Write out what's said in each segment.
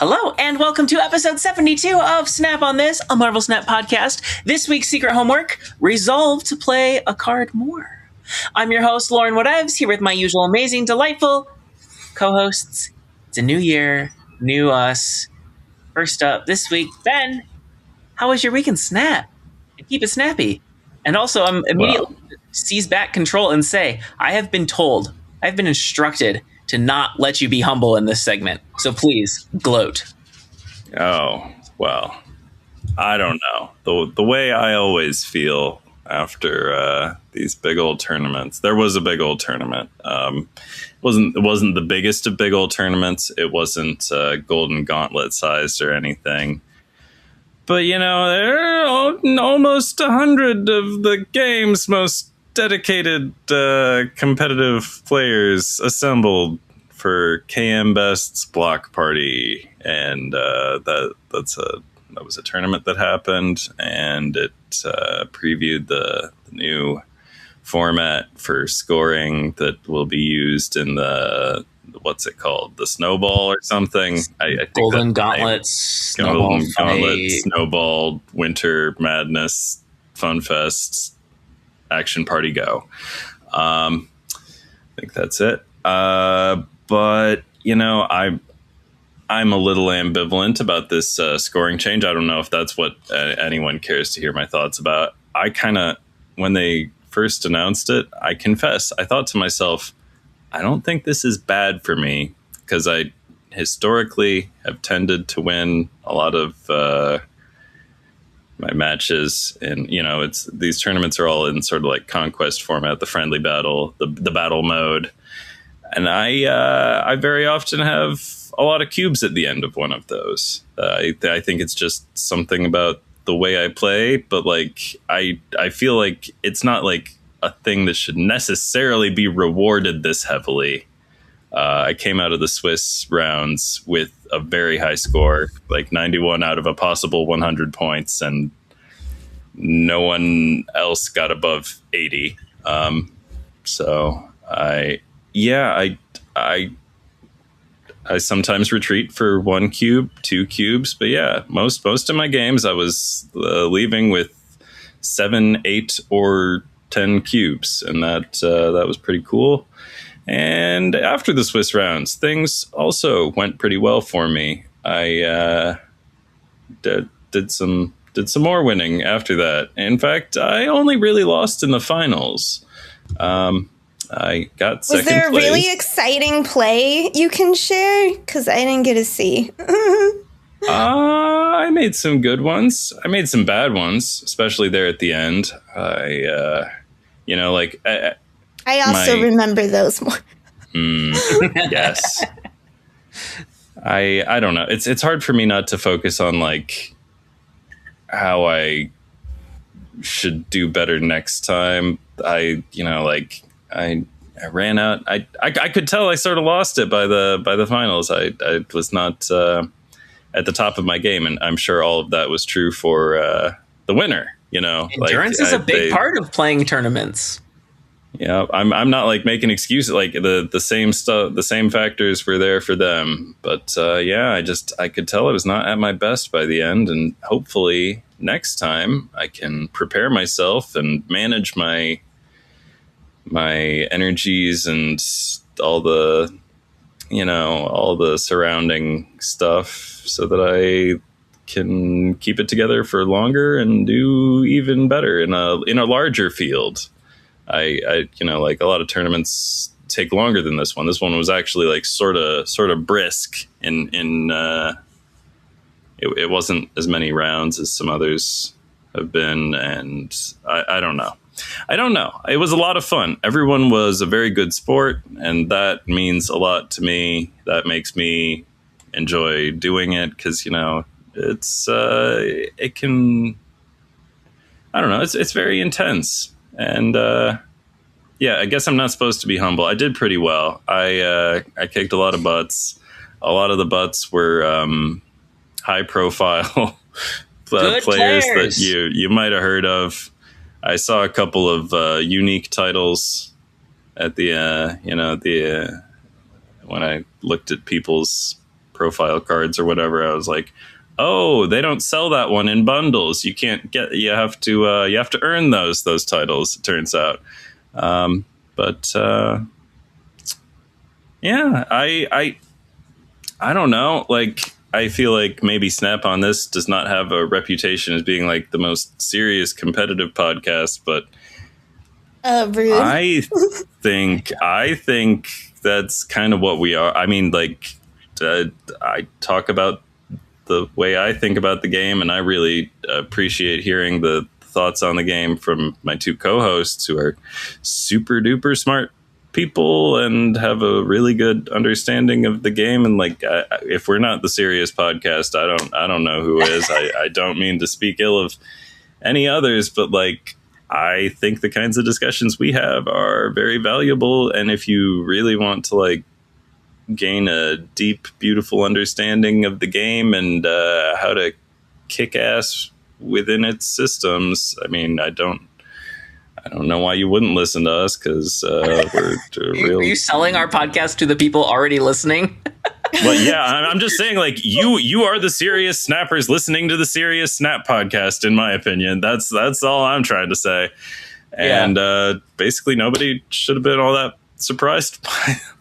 Hello, and welcome to episode 72 of Snap on This, a Marvel Snap podcast. This week's secret homework, resolve to play a card more. I'm your host, LaurenWhatevs, here with my usual amazing, delightful co-hosts. It's a new year, new us. First up, this week, Ben, how was your week in Snap? And keep it snappy. And also, I'm immediately seize back control and say, I've been instructed to not let you be humble in this segment. So please, gloat. Oh, well, I don't know. The way I always feel after these big old tournaments. There was a big old tournament. It wasn't the biggest of big old tournaments. It wasn't Golden Gauntlet sized or anything. But, you know, there are almost 100 of the game's most dedicated competitive players assembled for KM Best's block party. And that was a tournament that happened, and it previewed the new format for scoring that will be used in the, what's it called? The Snowball or something? I think Golden Gauntlet, Snowball, Winter Madness, Fun Fest, Action Party Go. I think that's it. But, you know, I'm a little ambivalent about this scoring change. I don't know if that's what anyone cares to hear my thoughts about. I kind of, when they first announced it, I confess, I thought to myself, I don't think this is bad for me, because I historically have tended to win a lot of my matches. And, you know, these tournaments are all in sort of like conquest format, the friendly battle, the battle mode. And I very often have a lot of cubes at the end of one of those. I think it's just something about the way I play, but like I feel like it's not like a thing that should necessarily be rewarded this heavily. I came out of the Swiss rounds with a very high score, like 91 out of a possible 100 points, and no one else got above 80. So I sometimes retreat for 1 cube, 2 cubes, but yeah, most of my games I was leaving with 7, 8, or 10 cubes, and that was pretty cool. And after the Swiss rounds, things also went pretty well for me. I did some more winning after that. In fact, I only really lost in the finals. I got second place. Was there a really exciting play you can share? Because I didn't get to see. I made some good ones. I made some bad ones, especially there at the end. I also remember those more. Yes. I don't know. It's hard for me not to focus on like how I should do better next time. I ran out. I could tell I sort of lost it by the finals. I was not at the top of my game, and I'm sure all of that was true for the winner. You know, endurance is a big part of playing tournaments. Yeah, I'm not like making excuses. Like the same stuff, the same factors were there for them. But I could tell I was not at my best by the end, and hopefully next time I can prepare myself and manage my energies and all the surrounding stuff so that I can keep it together for longer and do even better in a larger field. I like a lot of tournaments take longer than this one. This one was actually like sort of brisk in it wasn't as many rounds as some others have been, and I don't know. It was a lot of fun. Everyone was a very good sport, and that means a lot to me. That makes me enjoy doing it because, you know, it's it can, I don't know, it's very intense. And I guess I'm not supposed to be humble. I did pretty well. I kicked a lot of butts. A lot of the butts were high profile players that you might have heard of. I saw a couple of unique titles at the when I looked at people's profile cards or whatever, I was like, oh, they don't sell that one in bundles. You can't get. You have to earn those titles. It turns out, yeah, I don't know. Like, I feel like maybe Snap on This does not have a reputation as being like the most serious competitive podcast, but Rude. I think that's kind of what we are. I mean, like, I talk about the way I think about the game, and I really appreciate hearing the thoughts on the game from my two co-hosts, who are super duper smart people and have a really good understanding of the game. And like, if we're not the serious podcast, I don't know who is. I don't mean to speak ill of any others, but like, I think the kinds of discussions we have are very valuable. And if you really want to like gain a deep, beautiful understanding of the game and how to kick ass within its systems, I mean, I don't know why you wouldn't listen to us, because we're real. Are you selling our podcast to the people already listening? Well, yeah, I'm just saying, like, you are the serious snappers listening to the Serious Snap podcast, in my opinion. That's all I'm trying to say. And basically, nobody should have been all that surprised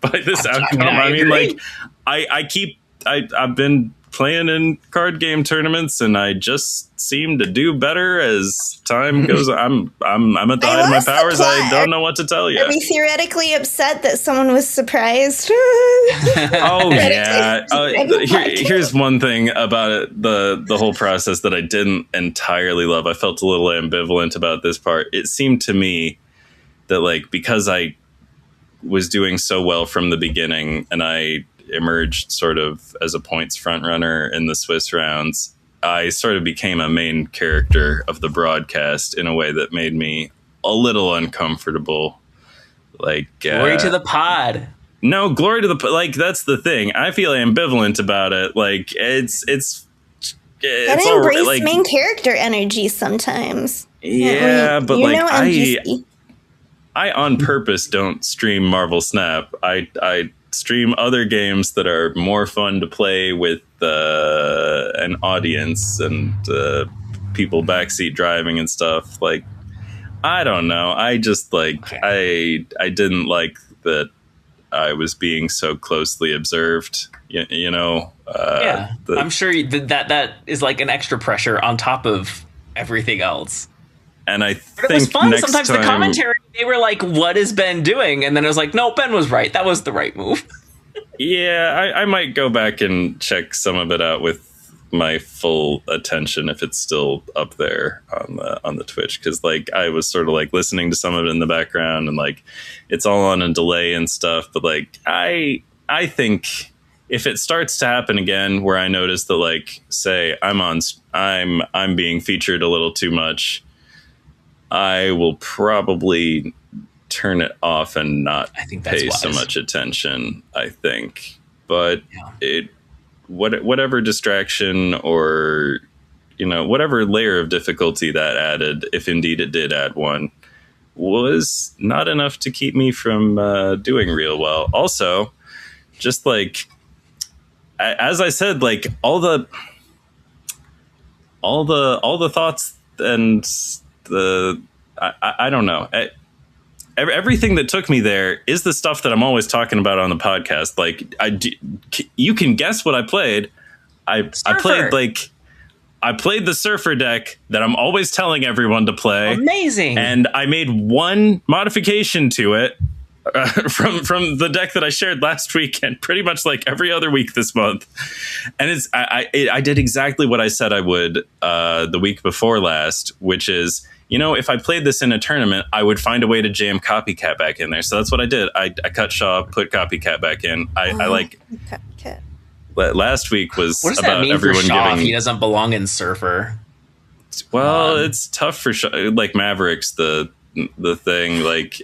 by this outcome. I mean, like, I've been playing in card game tournaments, and I just seem to do better as time goes on. I'm at the height of my powers. I don't know what to tell you. Are we theoretically upset that someone was surprised? Oh yeah. Here's one thing about it, the whole process that I didn't entirely love. I felt a little ambivalent about this part. It seemed to me that, like, because I was doing so well from the beginning, and I emerged sort of as a points front runner in the Swiss rounds, I sort of became a main character of the broadcast in a way that made me a little uncomfortable. Like, glory to the pod. No, glory to the like. That's the thing. I feel ambivalent about it. Like, it's gotta embrace like, main character energy sometimes. Yeah, but like I on purpose don't stream Marvel Snap. I stream other games that are more fun to play with an audience and people backseat driving and stuff. Like, I don't know. I just like I didn't like that I was being so closely observed. You know. I'm sure that is like an extra pressure on top of everything else. And I think it was fun. Next Sometimes time, the commentary, they were like, "What is Ben doing?" And then it was like, "No, Ben was right. That was the right move." Yeah, I might go back and check some of it out with my full attention if it's still up there on the Twitch, because like I was sort of like listening to some of it in the background, and like it's all on a delay and stuff. But like I think if it starts to happen again, where I notice that, like, say I'm being featured a little too much, I will probably turn it off and not pay so much attention, I think. But whatever distraction or, you know, whatever layer of difficulty that added, if indeed it did add one, was not enough to keep me from doing real well. Also, just like, as I said, like all the thoughts and I don't know. Everything that took me there is the stuff that I'm always talking about on the podcast. Like, you can guess what I played. I played the Surfer deck that I'm always telling everyone to play. Amazing. And I made one modification to it from the deck that I shared last week, and pretty much like every other week this month. And I did exactly what I said I would the week before last, which is, you know, if I played this in a tournament, I would find a way to jam Copycat back in there. So that's what I did. I cut Shaw, put Copycat back in. I like Copycat. Last week was about everyone giving. He doesn't belong in Surfer. Well, it's tough for Shaw. Like Mavericks, the thing. Like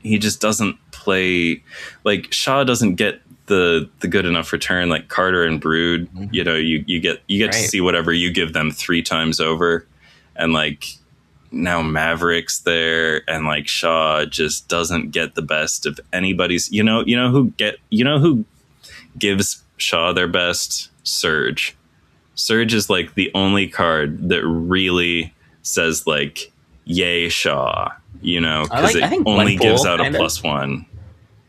he just doesn't play. Like Shaw doesn't get the good enough return like Carter and Brood. You know, you get to see whatever you give them 3 times over. And like now Mavericks there, and like Shaw just doesn't get the best of anybody's. You know who gives Shaw their best, Surge. Surge is like the only card that really says like, yay Shaw, you know, because it only gives out a +1.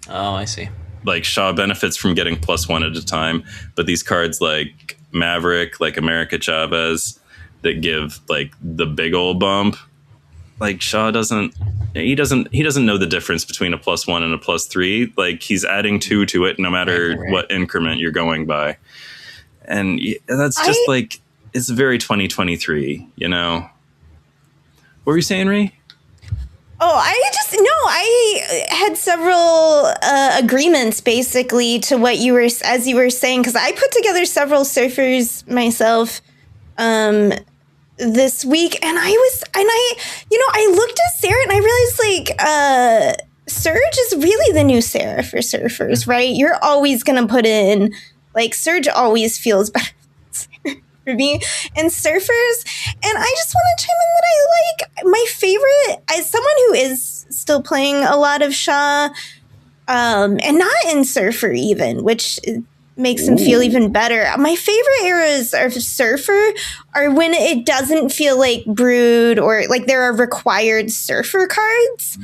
Oh, I see. Like Shaw benefits from getting +1 at a time, but these cards like Maverick, like America Chavez, that give like the big old bump, like Shaw doesn't know the difference between a +1 and a +3. Like he's adding 2 to it no matter what increment you're going by. And that's just like, it's very 2023, you know. What were you saying, Ree? Oh, I had several agreements basically to what you were saying, because I put together several surfers myself this week, and I looked at Sarah and I realized like Surge is really the new Sarah for surfers, right? You're always gonna put in like Surge always feels better for me and surfers. And I just want to chime in that I like my favorite, as someone who is still playing a lot of Shaw, and not in surfer even, which makes him feel even better. My favorite eras of surfer are when it doesn't feel like Brood or like there are required surfer cards.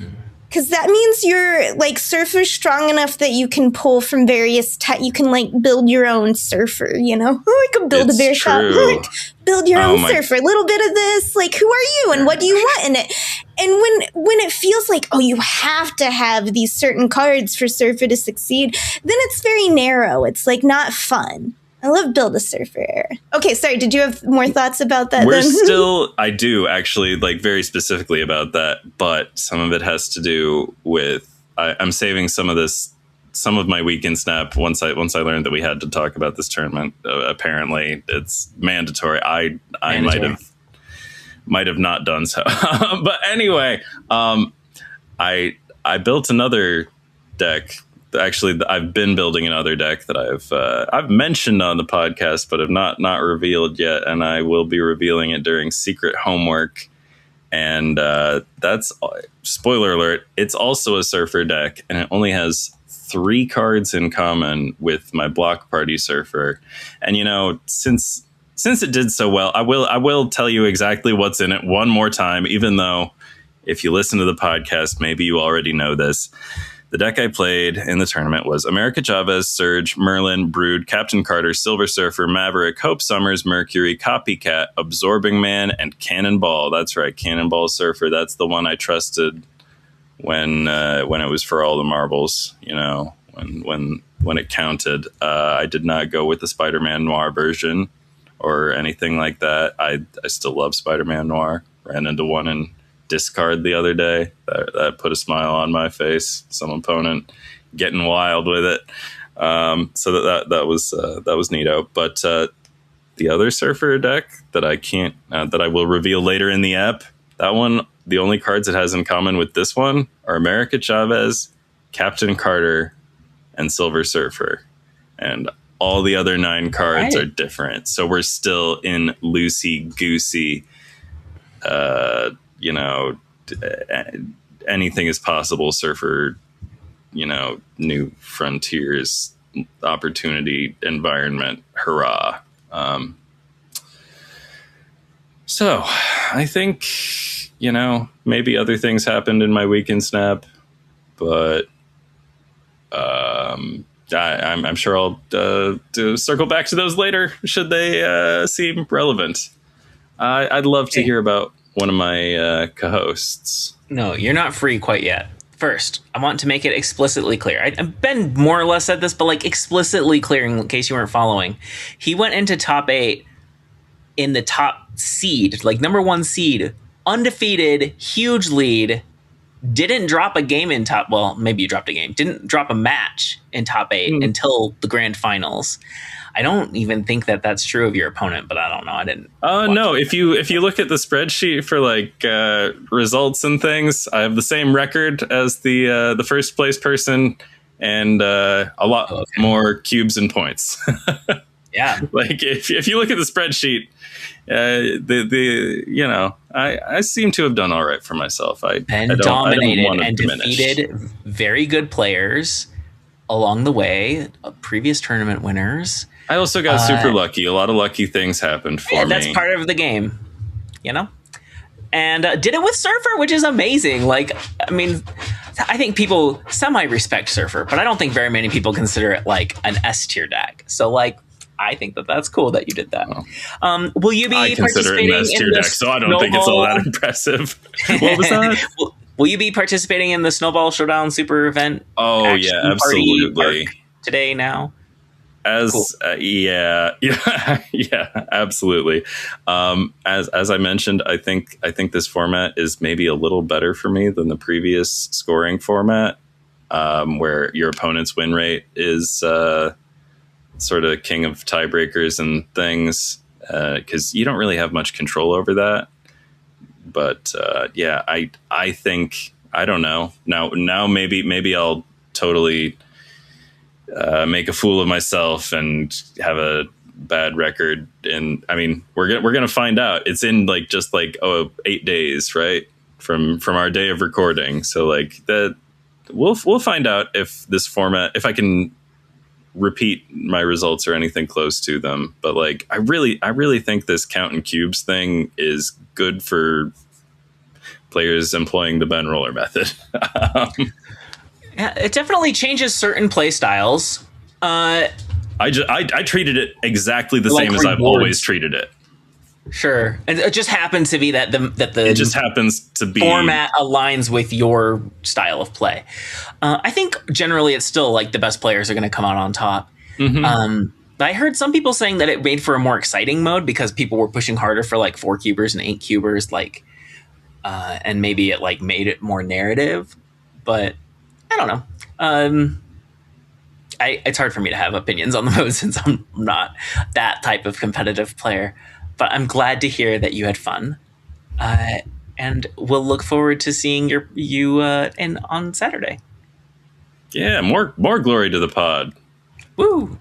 Because that means you're like surfer strong enough that you can pull from various you can like build your own surfer, you know? I can build a bear shop. Like, build your own surfer. A little bit of this. Like, who are you and what do you want in it? And when it feels like, oh, you have to have these certain cards for surfer to succeed, then it's very narrow. It's like not fun. I love Build a Surfer. Okay, sorry. Did you have more thoughts about that? I do actually, like very specifically about that, but some of it has to do with, I'm saving some of my weekend snap once I learned that we had to talk about this tournament. Apparently it's mandatory. I might have not done so. But anyway, I built another deck. Actually, I've been building another deck that I've mentioned on the podcast, but have not revealed yet, and I will be revealing it during secret homework. And that's, spoiler alert, it's also a surfer deck, and it only has 3 cards in common with my block party surfer. And you know, since it did so well, I will tell you exactly what's in it one more time, even though if you listen to the podcast, maybe you already know this. The deck I played in the tournament was America Chavez, Surge, Merlin, Brood, Captain Carter, Silver Surfer, Maverick, Hope Summers, Mercury, Copycat, Absorbing Man, and Cannonball. That's right, Cannonball Surfer. That's the one I trusted when it was for all the marbles. You know, when it counted. I did not go with the Spider-Man Noir version or anything like that. I still love Spider-Man Noir. Ran into one in Discard the other day. That put a smile on my face. Some opponent getting wild with it. So that was neato. But the other surfer deck that I will reveal later in the app, that one, the only cards it has in common with this one are America Chavez, Captain Carter, and Silver Surfer. And all the other 9 cards are different. So we're still in loosey-goosey, you know, anything is possible surfer, you know, new frontiers, opportunity, environment, hurrah. So I think, you know, maybe other things happened in my weekend snap, but I'm sure I'll circle back to those later should they seem relevant. I'd love to hear about one of my co-hosts. No, you're not free quite yet. First, I want to make it explicitly clear. I've been more or less at this, but like explicitly clear in case you weren't following. He went into top 8 in the top seed, like number 1 seed, undefeated, huge lead, didn't drop a game in top, well, maybe you dropped a game, didn't drop a match in top 8 until the grand finals. I don't even think that that's true of your opponent, but I don't know. I didn't. No, if you look at the spreadsheet for like results and things, I have the same record as the first place person and a lot more cubes and points. Yeah, like if you look at the spreadsheet, you know, I seem to have done all right for myself. I dominated and defeated very good players. along the way, previous tournament winners. I also got super lucky. A lot of lucky things happened for me. That's part of the game, you know? And did it with Surfer, which is amazing. Like, I mean, I think people semi-respect Surfer, but I don't think very many people consider it like an S tier deck. So, like, I think that's cool that you did that. Will you be I consider it an S tier deck, so I don't think it's all that impressive. What was that? Will you be participating in the Snowball Showdown Super Event? Oh, yeah, absolutely. Today now? Cool. Yeah, absolutely. As I mentioned, I think this format is maybe a little better for me than the previous scoring format, where your opponent's win rate is sort of king of tiebreakers and things, because you don't really have much control over that. But I think, I don't know, now maybe I'll totally make a fool of myself and have a bad record. And I mean, we're gonna find out. It's in just 8 days, right, from our day of recording. So like that, we'll find out if this format, if I can repeat my results or anything close to them. But like, I really think this counting cubes thing is good for players employing the Ben Roller method. Yeah, it definitely changes certain play styles. I treated it exactly the same as I've always treated it. Sure, and it just happens to be that it just happens to be format aligns with your style of play. I think generally it's still like the best players are going to come out on top. Mm-hmm. I heard some people saying that it made for a more exciting mode because people were pushing harder for like 4 cubers and 8 cubers, and maybe it like made it more narrative, but I don't know. It's hard for me to have opinions on the mode since I'm not that type of competitive player. But I'm glad to hear that you had fun, and we'll look forward to seeing you on Saturday. Yeah, more glory to the pod. Woo!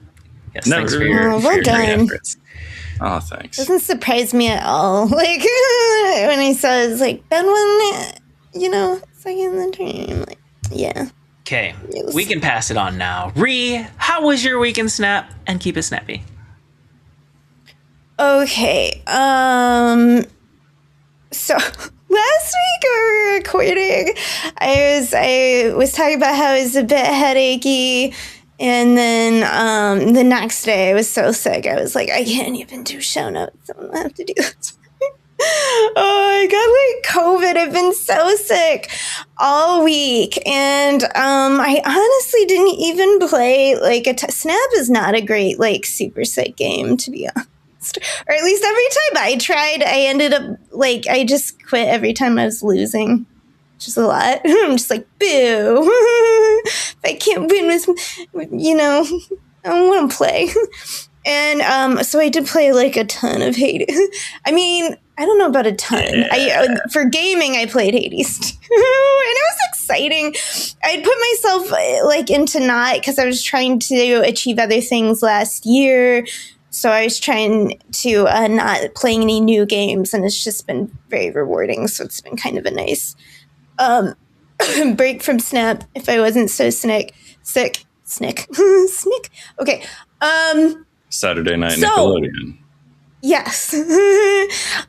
Yes, thanks for your great efforts. Oh, thanks. Doesn't surprise me at all. Like when he says like Ben won, second in the team. Like, yeah. Okay, we can pass it on now. Ree, how was your week in Snap? And keep it snappy. Okay. So last week we were recording. I was talking about how I was a bit headachy, and then the next day I was so sick. I was like, I can't even do show notes. I'm gonna have to do that. Oh, I got COVID. I've been so sick all week, and I honestly didn't even play Snap is not a great super sick game, to be honest. Or at least every time I tried, I ended up I just quit every time I was losing, which is a lot. I'm just like, boo. If I can't win with, I don't want to play. And so I did play a ton of Hades. I mean, I don't know about a ton. Yeah. For gaming, I played Hades too, and it was exciting. I'd put myself into not because I was trying to achieve other things last year. So I was trying to not playing any new games, and it's just been very rewarding. So it's been kind of a nice break from Snap. If I wasn't so sick. Okay. Saturday night Nickelodeon. Yes.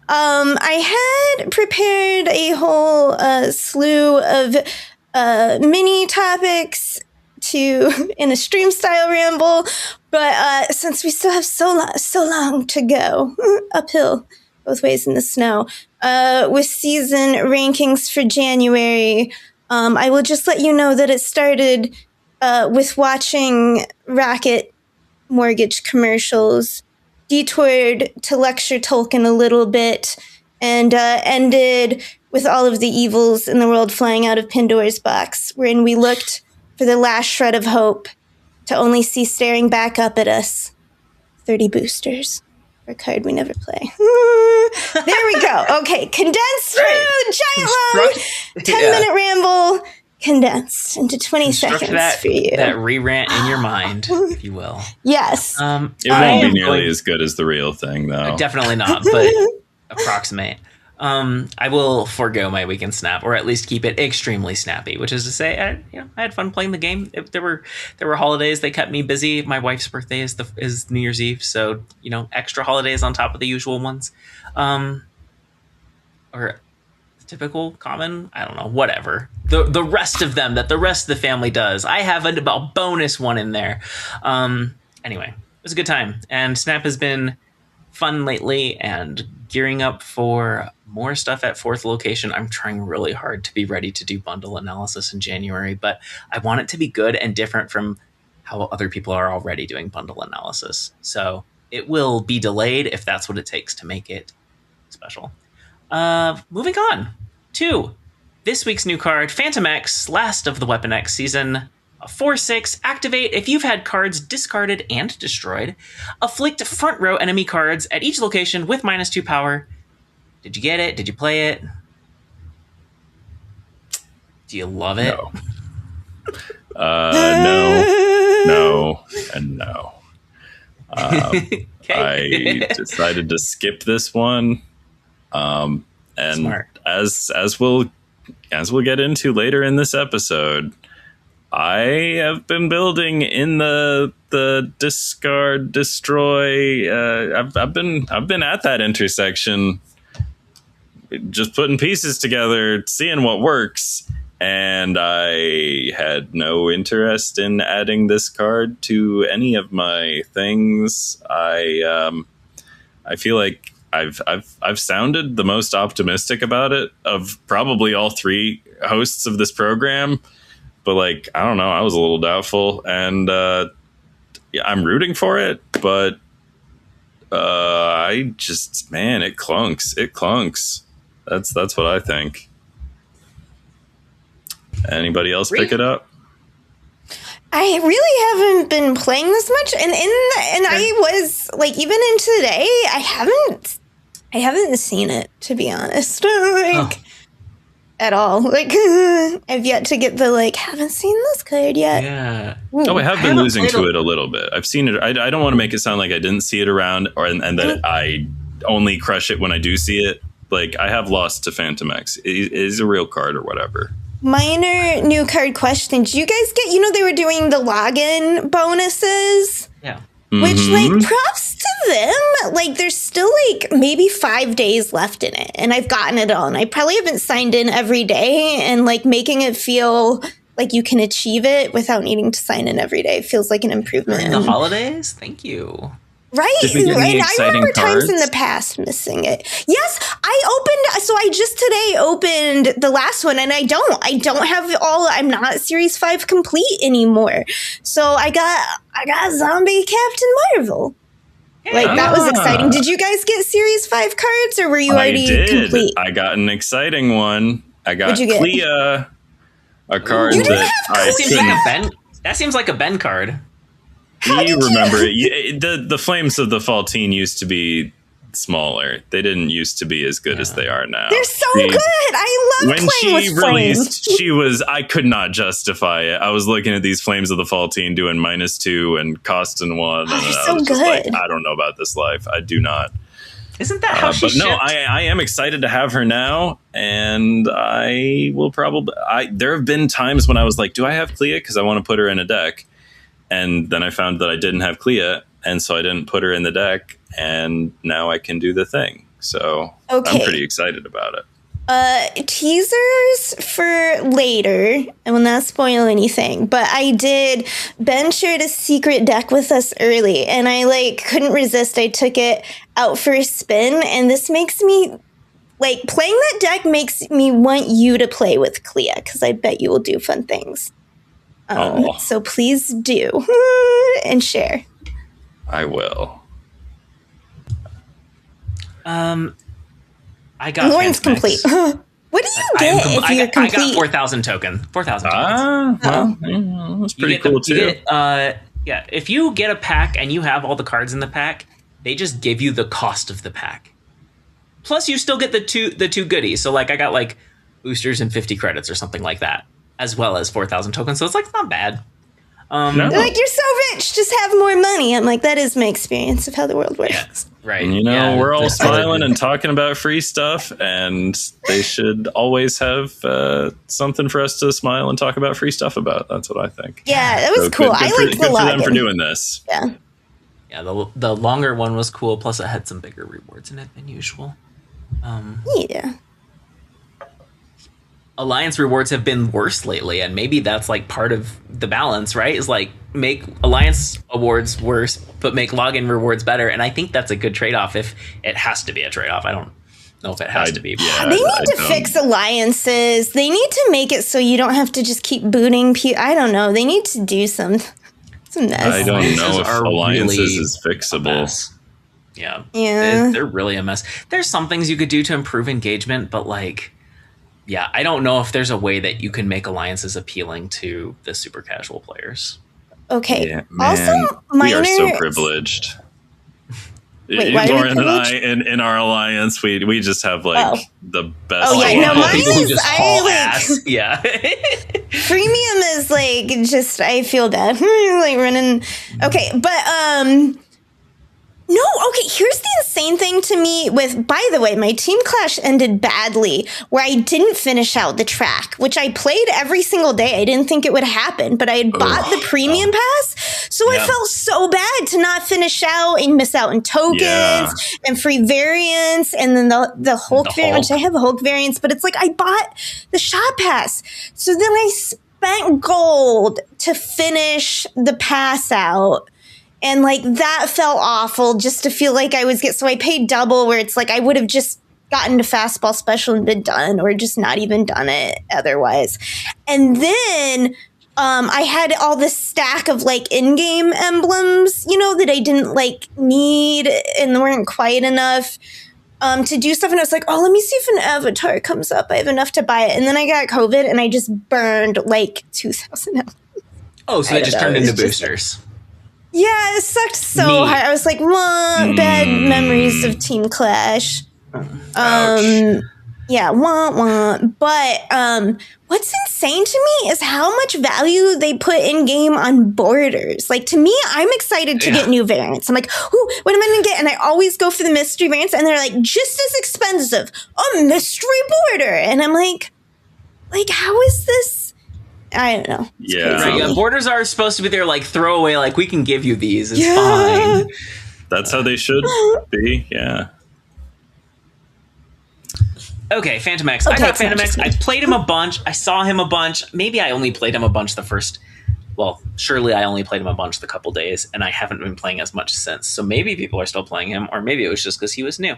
I had prepared a whole slew of mini topics in a stream style ramble, but since we still have so long to go uphill both ways in the snow, with season rankings for January, I will just let you know that it started with watching Rocket Mortgage commercials, detoured to lecture Tolkien a little bit, and ended with all of the evils in the world flying out of Pandora's box, wherein we looked for the last shred of hope to only see staring back up at us 30 boosters for a card we never play. There we go. Okay, condensed, giant long, 10-minute ramble, condensed into 20 seconds for you. That re-rant in your mind, if you will. Yes. It won't be nearly as good as the real thing, though. Definitely not, but approximate. I will forego my weekend snap, or at least keep it extremely snappy, which is to say, I had fun playing the game. There were holidays that kept me busy. My wife's birthday is New Year's Eve, so extra holidays on top of the usual ones, or typical, common, I don't know, whatever. The rest of them that the rest of the family does. I have a bonus one in there. Anyway, it was a good time, and Snap has been fun lately, and gearing up for more stuff at fourth location. I'm trying really hard to be ready to do bundle analysis in January, but I want it to be good and different from how other people are already doing bundle analysis. So it will be delayed if that's what it takes to make it special. Moving on to this week's new card, Fantomex, last of the Weapon X season. A 4/6, activate if you've had cards discarded and destroyed. Afflict front row enemy cards at each location with -2 power. Did you get it? Did you play it? Do you love it? No, and no. Okay. I decided to skip this one. And Smart. as we'll get into later in this episode, I have been building in the discard destroy. I've been at that intersection, just putting pieces together, seeing what works, and I had no interest in adding this card to any of my things. I feel like I've sounded the most optimistic about it of probably all three hosts of this program. But I don't know, I was a little doubtful, and I'm rooting for it, but it clunks. It clunks. That's what I think. Anybody else pick it up? I really haven't been playing this much, and I was even in today, I haven't seen it, to be honest. At all. I've yet to get the haven't seen this card yet. Yeah. Oh, I have been losing to it a little bit. I've seen it. I don't want to make it sound like I didn't see it around, and that I only crush it when I do see it. I have lost to Fantomex. It is a real card or whatever. Minor new card question. Did you guys get, they were doing the login bonuses? Yeah. Which, props to them. There's still, maybe 5 days left in it. And I've gotten it all. And I probably haven't signed in every day. And, making it feel like you can achieve it without needing to sign in every day feels like an improvement. During the holidays? Thank you. Right. Did we get any I remember cards? times in the past missing it. Yes, I just today opened the last one, and I don't have all, I'm not Series 5 complete anymore. So I got Zombie Captain Marvel. That was exciting. Did you guys get Series 5 cards, or were you already complete? I got an exciting one. I got What'd you get? Clea, a card You didn't that have I couldn't. That seems like a Ben card. You remember it. The Flames of the Faltine used to be smaller. They didn't used to be as good as they are now. They're so good. I love when playing with she Flames. released, I could not justify it. I was looking at these Flames of the Faltine doing -2 and costing 1. And they're I so was just good. I don't know about this life. I do not. Isn't that how she But no, shipped? I am excited to have her now, and I will probably. There have been times when I was like, "Do I have Clea?" Because I want to put her in a deck, and then I found that I didn't have Clea, and so I didn't put her in the deck, and now I can do the thing. So I'm pretty excited about it. Teasers for later. I will not spoil anything, but Ben shared a secret deck with us early, and I couldn't resist. I took it out for a spin, and this makes me playing that deck makes me want you to play with Clea, because I bet you will do fun things. So please do and share. I will. I got Lauren's Fantomex. complete. What do you get if you're complete? I got 4,000 token. 4,000 tokens. That's pretty cool too. If you get a pack and you have all the cards in the pack, they just give you the cost of the pack. Plus, you still get the two goodies. So I got boosters and 50 credits or something like that, as well as 4,000 tokens. So it's not bad. No. They're you're so rich, just have more money. I'm that is my experience of how the world works. Right. And, we're all smiling and talking about free stuff, and they should always have something for us to smile and talk about free stuff about. That's what I think. Yeah, that was cool. I liked the login. Good for them for doing this. Yeah. Yeah, the longer one was cool, plus it had some bigger rewards in it than usual. Yeah. Alliance rewards have been worse lately, and maybe that's like part of the balance, right? Is like make Alliance awards worse, but make login rewards better. And I think that's a good trade-off if it has to be a trade-off. I don't know if it has to be. Yeah, they need to fix alliances. They need to make it so you don't have to just keep booting people. I don't know. They need to do some mess. I don't know if alliances really is fixable. Yeah. They're really a mess. There's some things you could do to improve engagement, but like, yeah, I don't know if there's a way that you can make alliances appealing to the super casual players. Okay. Yeah, man, also, we are so privileged. Wait, Lauren and I, in our alliance, we just have like the best. Oh yeah, no, mine is yeah. Premium is like just I feel bad like running. Okay, but no, okay, here's the insane thing to me with, by the way, my team clash ended badly where I didn't finish out the track, which I played every single day. I didn't think it would happen, but I had bought the premium pass. So I felt so bad to not finish out and miss out on tokens and free variants. And then the Hulk variant, which I have a Hulk variants, but it's like I bought the shop pass. So then I spent gold to finish the pass out. And like that felt awful just to feel like so I paid double where it's like I would have just gotten to fastball special and been done or just not even done it otherwise. And then I had all this stack of like in-game emblems, that I didn't like need and weren't quite enough to do stuff. And I was like, oh, let me see if an avatar comes up. I have enough to buy it. And then I got COVID and I just burned like 2,000 emblems. Oh, so they just turned into boosters. Yeah, it sucked so hard. I was like, bad memories of Team Clash. Yeah, But what's insane to me is how much value they put in game on borders. Like, to me, I'm excited to get new variants. I'm like, what am I going to get? And I always go for the mystery variants, and they're like, just as expensive, a mystery border. And I'm like, how is this? I don't know. Yeah. Borders are supposed to be there, like throwaway, like we can give you these. It's fine. That's how they should be. Yeah. Okay, Fantomex. I got Fantomex. I played him a bunch. I saw him a bunch. Maybe I only played him a bunch surely I only played him a bunch the couple days, and I haven't been playing as much since. So maybe people are still playing him, or maybe it was just because he was new.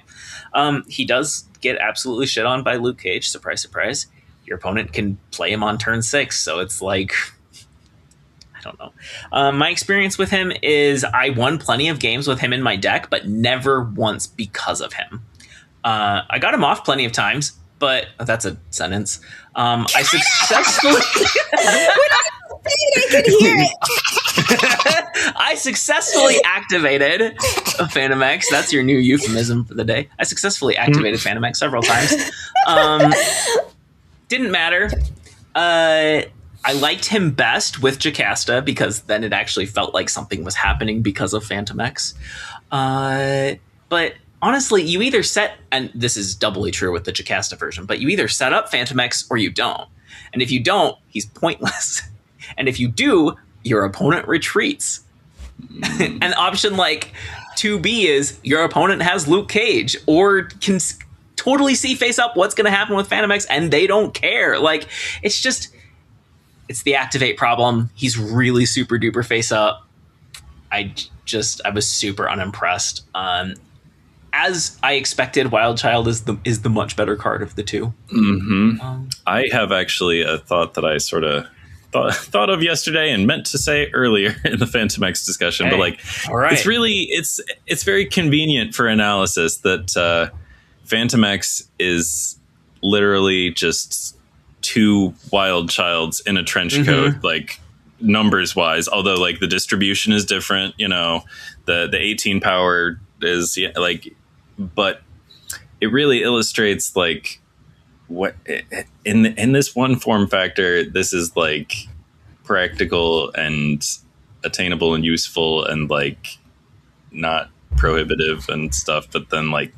He does get absolutely shit on by Luke Cage. Surprise, surprise. Your opponent can play him on turn 6, so it's like, I don't know. My experience with him is I won plenty of games with him in my deck, but never once because of him. I got him off plenty of times, but that's a sentence. I successfully... I could hear it. I successfully activated Fantomex. That's your new euphemism for the day. I successfully activated Fantomex several times. Didn't matter. I liked him best with Jocasta because then it actually felt like something was happening because of Fantomex. But honestly, you either set, and this is doubly true with the Jocasta version, but you either set up Fantomex or you don't. And if you don't, he's pointless. And if you do, your opponent retreats. And option like 2B is your opponent has Luke Cage or can totally see face up what's going to happen with Fantomex, and they don't care. Like, it's the activate problem. He's really super duper face up. I was super unimpressed. As I expected, Wild Child is the much better card of the two. Mm-hmm. I have actually a thought that I sort of thought of yesterday and meant to say earlier in the Fantomex discussion, but like, it's really it's very convenient for analysis that Fantomex is literally just 2 Wild Childs in a trench coat, like numbers wise, although like the distribution is different, the 18 power is but it really illustrates like what in this one form factor, this is like practical and attainable and useful and like not prohibitive and stuff. But then, like,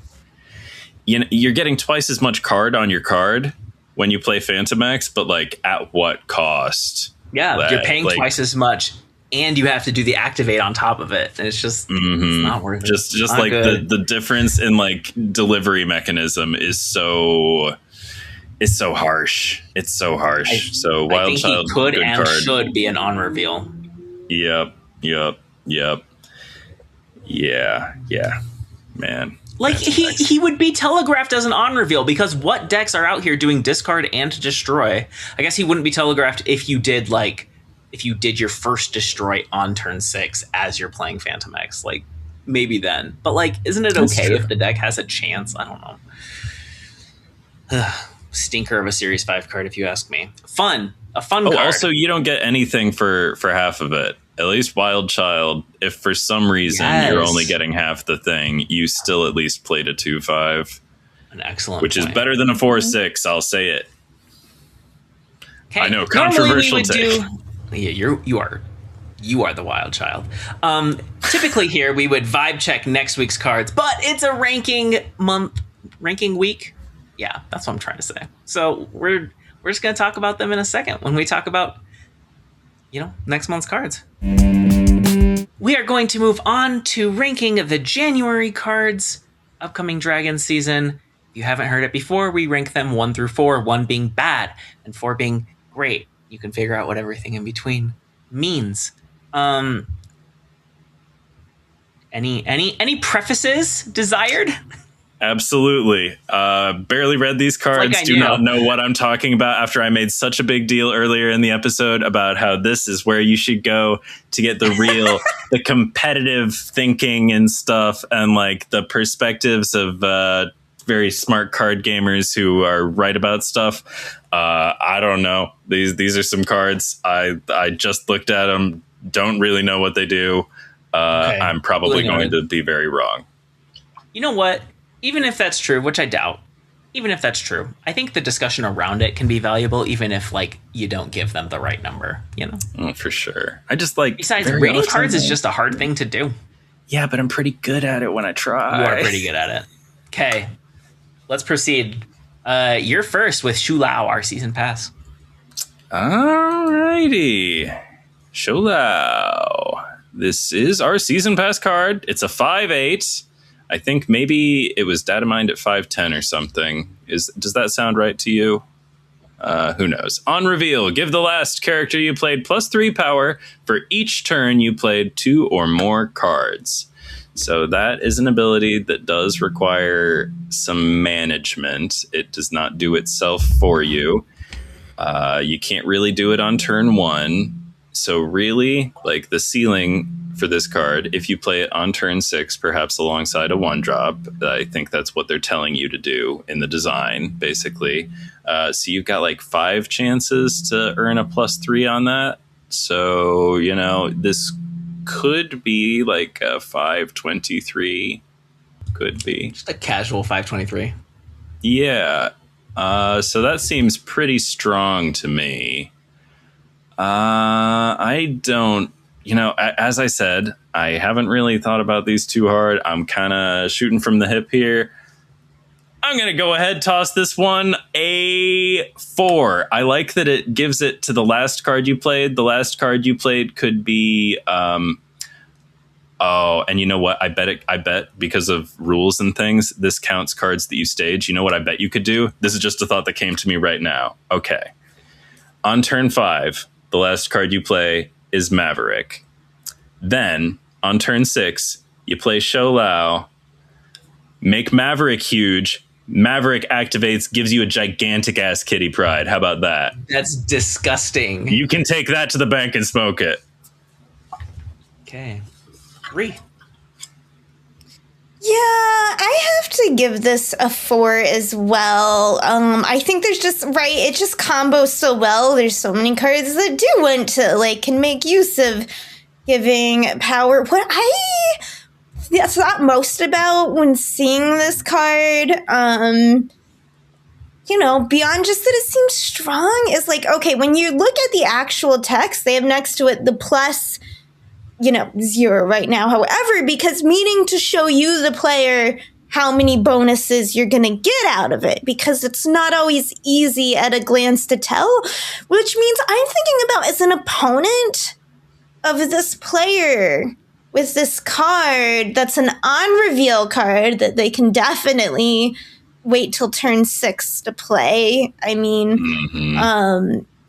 you know, you're getting twice as much card on your card when you play Fantomex, but like at what cost? Yeah, you're paying twice as much, and you have to do the activate on top of it. And it's just it's not worth it. Just like the difference in like delivery mechanism is so harsh. It's so harsh. So Wild I think Child he could good and card. should be an on reveal. Yep. Yeah. Man. Like he would be telegraphed as an on reveal, because what decks are out here doing discard and destroy? I guess he wouldn't be telegraphed if you did your first destroy on turn 6 as you're playing Fantomex. Like maybe then. But like, isn't it okay if the deck has a chance? I don't know. Stinker of a Series 5 card, if you ask me. A fun card. Also, you don't get anything for half of it. At least Wild Child, if for some reason you're only getting half the thing, you still at least played a 2/5. An excellent which point. is better than a 4/6, I'll say it. Okay. I know, controversial take. Yeah, you are the Wild Child. Typically here we would vibe check next week's cards, but it's a ranking week. Yeah, that's what I'm trying to say. So we're just going to talk about them in a second when we talk about, you know, next month's cards. We are going to move on to ranking the January cards, upcoming Dragon season. If you haven't heard it before, we rank them 1 through 4, 1 being bad and 4 being great. You can figure out what everything in between means. Any prefaces desired? Absolutely. Barely read these cards. Do not know what I'm talking about after I made such a big deal earlier in the episode about how this is where you should go to get the real, the competitive thinking and stuff, and like the perspectives of very smart card gamers who are right about stuff. I don't know. These are some cards. I just looked at them. Don't really know what they do. Okay. I'm probably going to be very wrong. You know what? Even if that's true, which I doubt, even if that's true, I think the discussion around it can be valuable, even if like you don't give them the right number, you know? For sure. I just like... Besides, rating cards is just a hard thing to do. Yeah, but I'm pretty good at it when I try. You are pretty good at it. Okay, let's proceed. You're first with Shu Lao, our season pass. Alrighty. Shu Lao. This is our season pass card. It's a 5/8. I think maybe it was data mined at 5/10 or something. Does that sound right to you? Who knows? On reveal, give the last character you played +3 power for each turn you played 2 or more cards. So that is an ability that does require some management. It does not do itself for you. You can't really do it on turn 1. So really, like the ceiling for this card, if you play it on turn 6, perhaps alongside a 1-drop, I think that's what they're telling you to do in the design, basically. So you've got like 5 chances to earn a +3 on that. So, you know, this could be like a 5/23. Could be. Just a casual 5/23. Yeah. So that seems pretty strong to me. I don't... You know, as I said, I haven't really thought about these too hard. I'm kind of shooting from the hip here. I'm going to go ahead, toss this one a 4. I like that it gives it to the last card you played. The last card you played could be... and you know what? I bet because of rules and things, this counts cards that you stage. You know what I bet you could do? This is just a thought that came to me right now. Okay. On turn 5, the last card you play is Maverick. Then on turn 6, you play Shu Lao, make Maverick huge. Maverick activates, gives you a gigantic ass Kitty Pryde. How about that? That's disgusting. You can take that to the bank and smoke it. Okay. 3. Yeah, I have to give this a 4 as well. I think there's just, it just combos so well. There's so many cards that do want to, like, can make use of giving power. What I thought most about when seeing this card, you know, beyond just that it seems strong, is like, okay, when you look at the actual text, they have next to it the plus 0 right now. However, because meaning to show you, the player, how many bonuses you're going to get out of it, because it's not always easy at a glance to tell, which means I'm thinking about, as an opponent of this player with this card that's an on-reveal card that they can definitely wait till turn 6 to play. I mean,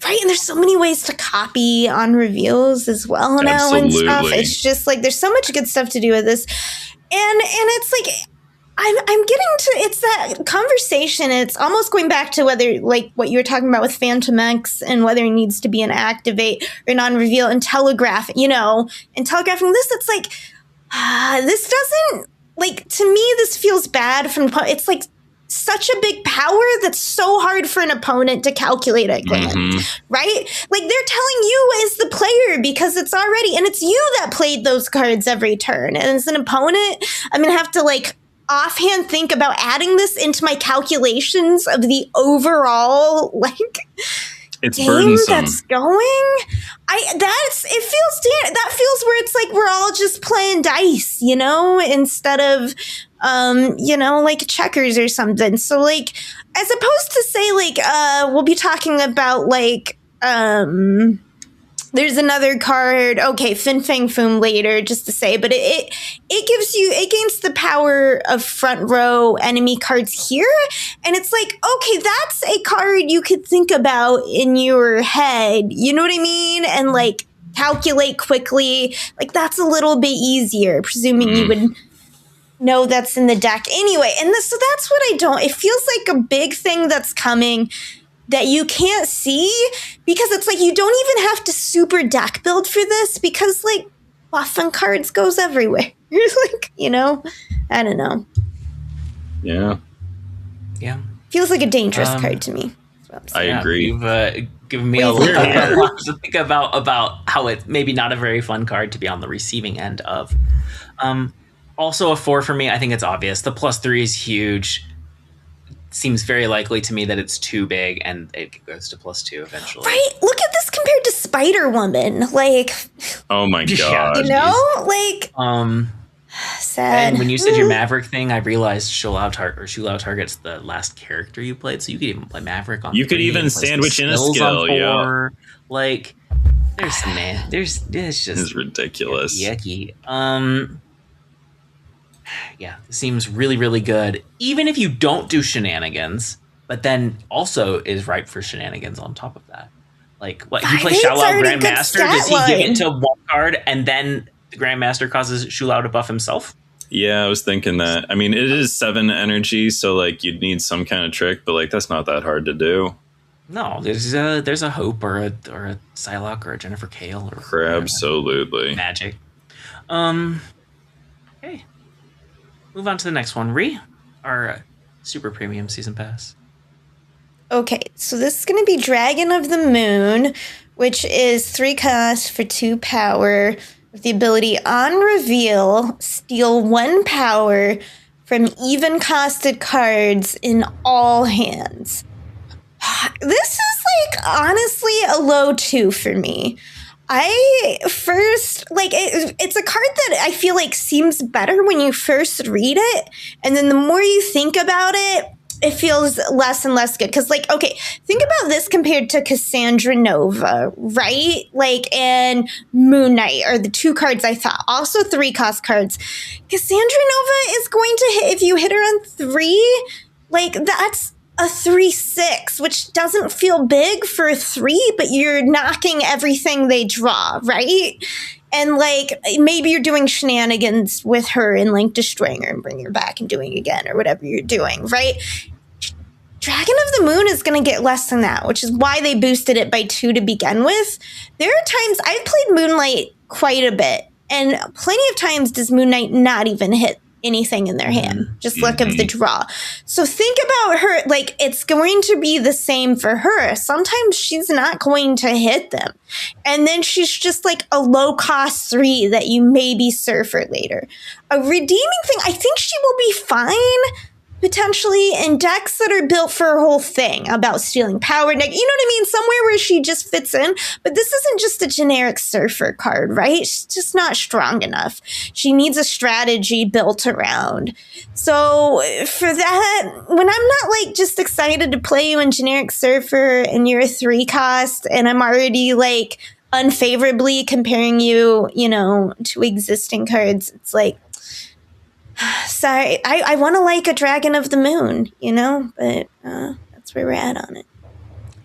right? And there's so many ways to copy on reveals as well now and stuff. It's just like, there's so much good stuff to do with this. And it's like, I'm getting to, it's that conversation. It's almost going back to whether, like what you were talking about with Fantomex, and whether it needs to be an activate or an on-reveal, and telegraph, and telegraphing this, it's like, this doesn't, like, to me, this feels bad from, it's like such a big power that's so hard for an opponent to calculate at glance, right? Like, they're telling you as the player, because it's already, and it's you that played those cards every turn. And as an opponent, I'm going to have to, like, offhand think about adding this into my calculations of the overall, like, it's game burdensome. That's going. That feels where it's like we're all just playing dice, instead of like checkers or something. So, like, as opposed to say, like, we'll be talking about, like, there's another card, okay, Fin Fang Foom later, just to say, but it gives you, it gains the power of front row enemy cards here, and it's like, okay, that's a card you could think about in your head, you know what I mean? And, like, calculate quickly, like, that's a little bit easier, presuming you would know that's in the deck anyway. And so that's what it feels like a big thing that's coming that you can't see, because it's like you don't even have to super deck build for this, because, like, buffing cards goes everywhere. You're like, I don't know. Yeah. Feels like a dangerous card to me. I agree. You've given me a lot to think about how it's maybe not a very fun card to be on the receiving end of. Also a 4 for me. I think it's obvious. The +3 is huge. Seems very likely to me that it's too big, and it goes to +2 eventually. Right? Look at this compared to Spider-Woman. Like, oh my god, like, sad. And when you said your Maverick thing, I realized Shoot Out Target's the last character you played, so you could even play Maverick on. You could even sandwich in a skill, yeah. Like, it's just ridiculous. Yucky. Yeah, it seems really, really good. Even if you don't do shenanigans, but then also is ripe for shenanigans on top of that. Like, what, you play Shao-Lao Grandmaster, does he give it to one card and then the Grandmaster causes Shao-Lao to buff himself? Yeah, I was thinking that. I mean, it is 7 energy, so, like, you'd need some kind of trick, but, like, that's not that hard to do. No, there's a Hope or a Psylocke or a Jennifer Kale or absolutely magic. Okay. Move on to the next one. Our super premium season pass. Okay, so this is going to be Dragon of the Moon, which is 3 cost for 2 power, with the ability on reveal, steal 1 power from even costed cards in all hands. This is, like, honestly a low 2 for me. It's a card that I feel like seems better when you first read it, and then the more you think about it, it feels less and less good. Because, like, okay, think about this compared to Cassandra Nova, right? Like, and Moon Knight are the 2 cards I thought. Also 3 cost cards. Cassandra Nova is going to hit, if you hit her on 3, like, that's a 3/6, which doesn't feel big for a 3, but you're knocking everything they draw, right? And, like, maybe you're doing shenanigans with her and, like, destroying her and bringing her back and doing it again or whatever you're doing, right? Dragon of the Moon is going to get less than that, which is why they boosted it by 2 to begin with. There are times I've played Moonlight quite a bit, and plenty of times does Moon Knight not even hit anything in their hand, just luck of the draw. So think about her, like, it's going to be the same for her. Sometimes she's not going to hit them, and then she's just like a low cost 3 that you maybe surf her later. A redeeming thing, I think she will be fine, potentially, and decks that are built for her whole thing about stealing power. You know what I mean? Somewhere where she just fits in. But this isn't just a generic surfer card, right? She's just not strong enough. She needs a strategy built around. So for that, when I'm not like just excited to play you in generic surfer and you're a 3 cost and I'm already like unfavorably comparing you, you know, to existing cards, it's like, sorry, I want to like a Dragon of the Moon, you know, but that's where we're at on it.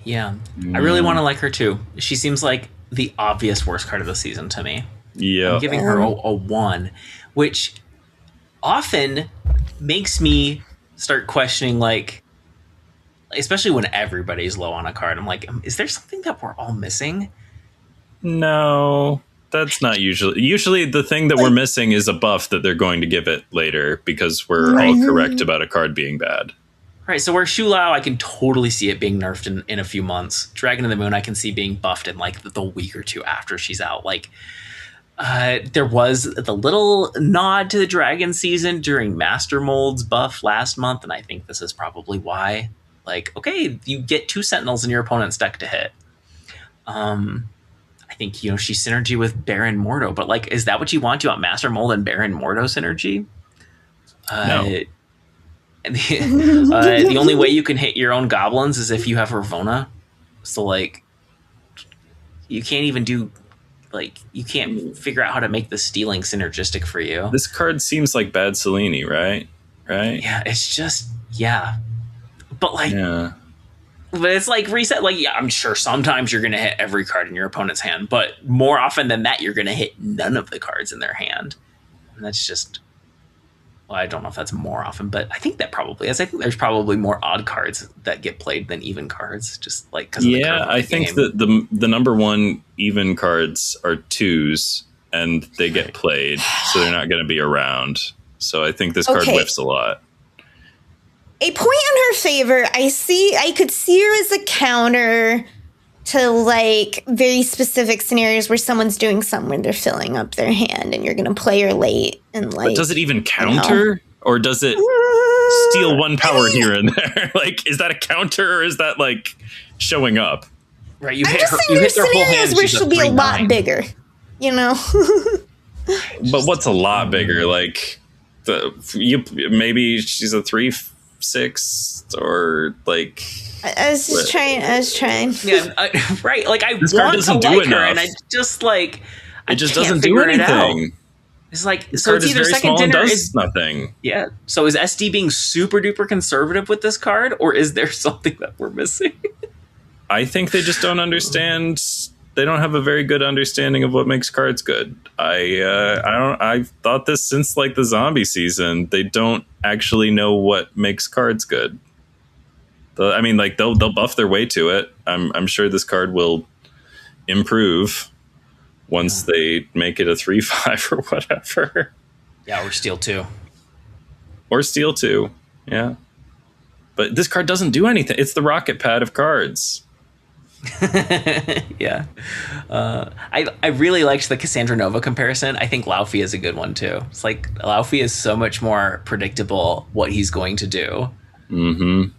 Yeah, I really want to like her too. She seems like the obvious worst card of the season to me. Yeah, I'm giving her a 1, which often makes me start questioning, like, especially when everybody's low on a card. I'm like, is there something that we're all missing? No. That's not usually the thing that we're missing is a buff that they're going to give it later because we're all correct about a card being bad. Right, so where Shu Lao, I can totally see it being nerfed in a few months. Dragon of the Moon, I can see being buffed in like the week or two after she's out. Like, there was the little nod to the Dragon season during Master Mold's buff last month, and I think this is probably why. Like, okay, you get 2 Sentinels in your opponent's deck to hit. I think, you know, she's synergy with Baron Mordo, but like, is that what you want? Do you want Master Mold and Baron Mordo synergy? No. The only way you can hit your own goblins is if you have Ravonna. So like, you can't even do, like, you can't figure out how to make the stealing synergistic for you. This card seems like bad Selene, right? Right? Yeah, it's just, yeah. But like, yeah. But it's like reset. Like, yeah, I'm sure sometimes you're going to hit every card in your opponent's hand, but more often than that, you're going to hit none of the cards in their hand. And that's just, well, I don't know if that's more often, but I think that probably is. I think there's probably more odd cards that get played than even cards, just like because of the curve of the I think game. that the number one even cards are 2s, and they get played, so they're not going to be around. So I think this card whiffs a lot. A point in her favor, I could see her as a counter to like very specific scenarios where someone's doing something where they're filling up their hand and you're going to play her late and like. But does it even counter, or does it steal 1 power here and there? Like, is that a counter, or is that like showing up? Right, you I'm hit just her. saying You there's hit their whole scenarios hand. where she'll be a lot bigger, you know. But what's a lot bigger? Like, maybe she's a 3/6 or like. I was trying. Yeah, right. Like, I This card want to doesn't do like her, enough. and I just like. It just doesn't do anything. It's like, This so card it's is either very second small and dinner does nothing. Yeah. So is SD being super duper conservative with this card, or is there something that we're missing? I think they just don't understand. They don't have a very good understanding of what makes cards good. I've thought this since like the zombie season. They don't actually know what makes cards good. I mean, like they'll buff their way to it. I'm sure this card will improve once they make it a 3/5 or whatever. Yeah, or Steel 2. Or Steel 2. Yeah. But this card doesn't do anything. It's the rocket pad of cards. Yeah. I really liked the Cassandra Nova comparison. I think Laufey is a good one too. It's like Laufey is so much more predictable what he's going to do. Mm-hmm.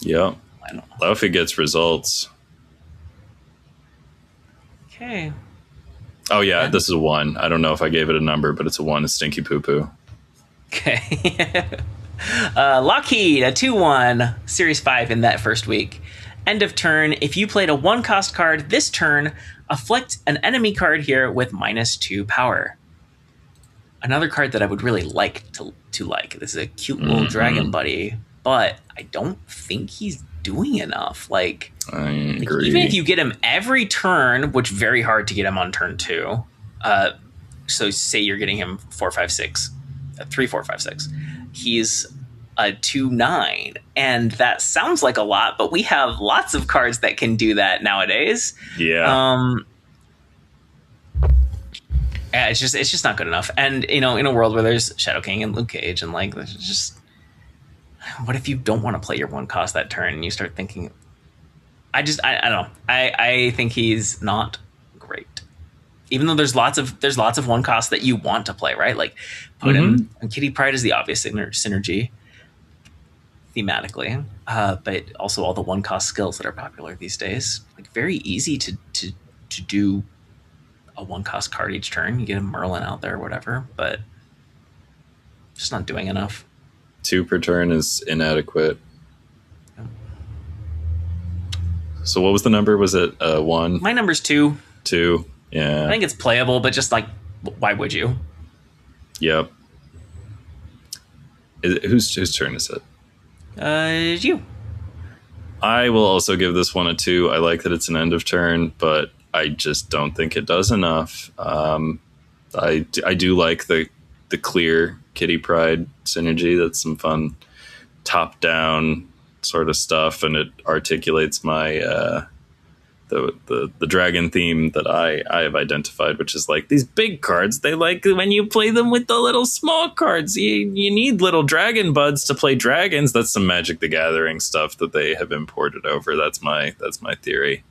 Yeah. I don't know. Laufey gets results. Okay. Oh yeah, this is a 1. I don't know if I gave it a number, but it's a 1. It's Stinky Poo Poo. Okay. Lockheed, a 2/1, Series 5 in that first week. End of turn. If you played a 1-cost card this turn, afflict an enemy card here with -2 power. Another card that I would really like to like. This is a cute little dragon buddy, but I don't think he's doing enough. Like, I agree. even if you get him every turn, which very hard to get him on turn 2. So say you're getting him 4, 5, 6, 3, 4, 5, 6. He's a 2/9, and that sounds like a lot, but we have lots of cards that can do that nowadays. Yeah. Yeah, it's just not good enough. And you know, in a world where there's Shadow King and Luke Cage, and like, there's just, what if you don't want to play your 1 cost that turn and you start thinking? I don't know. I think he's not great. Even though there's lots of 1 cost that you want to play, right? Like put him. And Kitty Pryde is the obvious synergy. thematically, but also all the one cost skills that are popular these days. Like very easy to do a one cost card each turn. You get a Merlin out there or whatever, but just not doing enough. 2 per turn is inadequate. Yeah. So what was the number? Was it 1? My number's 2. 2. Yeah. I think it's playable, but just like, why would you? Yep. Whose turn is it? You. I will also give this one a 2. I like that it's an end of turn, but I just don't think it does enough. I do like the clear Kitty Pride synergy. That's some fun top-down sort of stuff, and it articulates my the dragon theme that I have identified, which is like these big cards. They like when you play them with the little small cards. You need little dragon buds to play dragons. That's some Magic the Gathering stuff that they have imported over. That's my theory.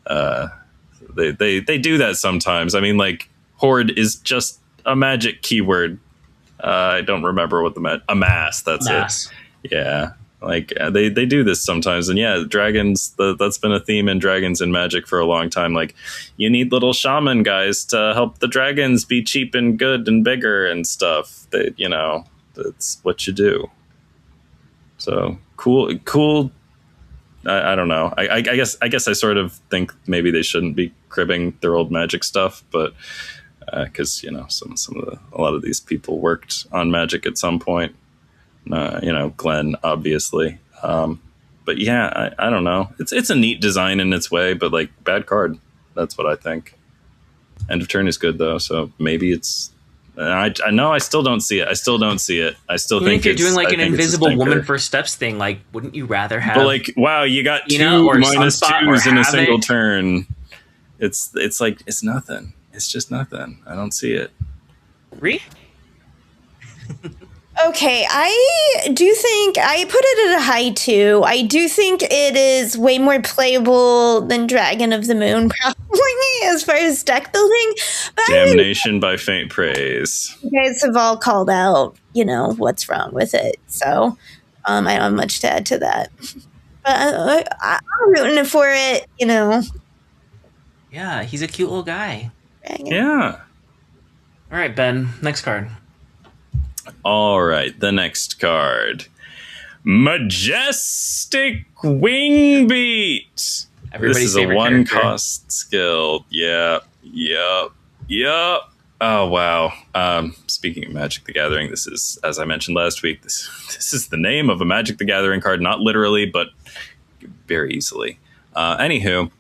They do that sometimes. I mean, like Horde is just a Magic keyword. I don't remember what amass. That's Amass. It. Yeah. Like they do this sometimes, and yeah, dragons. That's been a theme in dragons and Magic for a long time. Like, you need little shaman guys to help the dragons be cheap and good and bigger and stuff. That's what you do. So cool. I don't know. I guess I sort of think maybe they shouldn't be cribbing their old Magic stuff, but because a lot of these people worked on Magic at some point. Glenn, obviously. But yeah, I don't know. It's a neat design in its way, but like bad card. That's what I think. End of turn is good though, so maybe it's. I know I still don't see it. I still think if you're doing like an invisible woman first steps thing, like wouldn't you rather have? But like, wow, you got 2 -2s in a single turn. It's like it's nothing. It's just nothing. I don't see it. Really? Okay, I do think I put it at a high 2. I do think it is way more playable than Dragon of the Moon, probably, as far as deck building. But Damnation by faint praise. You guys have all called out, what's wrong with it. So I don't have much to add to that. But I'm rooting for it, Yeah, he's a cute little guy. Dragon. Yeah. All right, Ben, next card. All right, the next card. Majestic Wingbeat. Everybody's this is a favorite 1 character. cost skill. Yep. Oh, wow. Speaking of Magic the Gathering, this is, as I mentioned last week, this is the name of a Magic the Gathering card, not literally, but very easily. Anywho,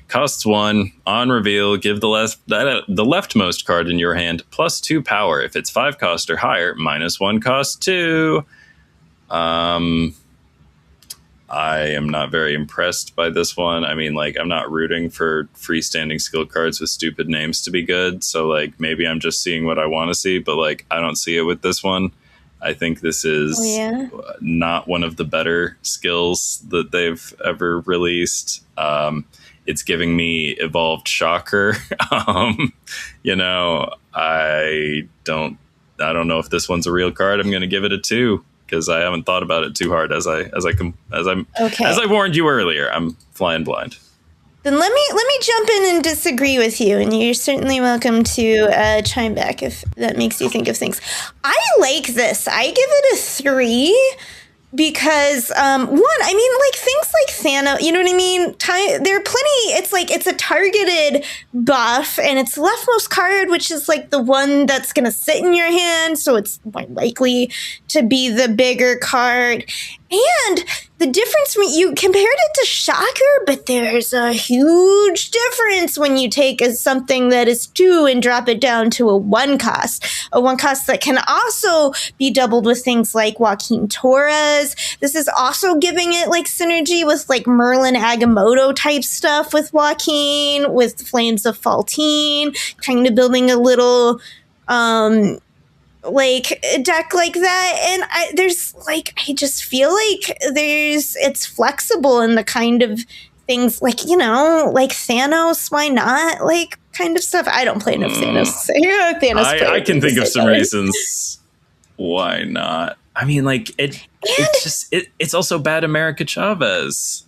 costs 1. On reveal, give the leftmost card in your hand +2 power. If it's 5 cost or higher, -1 cost 2. I am not very impressed by this one. I mean, like, I'm not rooting for freestanding skill cards with stupid names to be good. So, like, maybe I'm just seeing what I want to see, but, like, I don't see it with this one. I think this is not one of the better skills that they've ever released. It's giving me Evolved Shocker. I don't know if this one's a real card. I'm going to give it a 2 because I haven't thought about it too hard as I warned you earlier. I'm flying blind. Then let me jump in and disagree with you, and you're certainly welcome to chime back if that makes you think of things. I like this. I give it a 3 because one, I mean, like things like Thanos, you know what I mean? There are plenty. It's like it's a targeted buff, and it's leftmost card, which is like the one that's gonna sit in your hand, so it's more likely to be the bigger card. And the difference when you compared it to Shocker, but there's a huge difference when you take something that is 2 and drop it down to a 1 cost. A 1 cost that can also be doubled with things like Joaquin Torres. This is also giving it like synergy with like Merlin Agamotto type stuff with Joaquin, with Flames of Faltine, kind of building a little like a deck like that. And I just feel like it's flexible in the kind of things like, like Thanos, why not? Like kind of stuff. I don't play enough Thanos. Thanos. I can think of some reasons why not. I mean, like it's also bad America Chavez.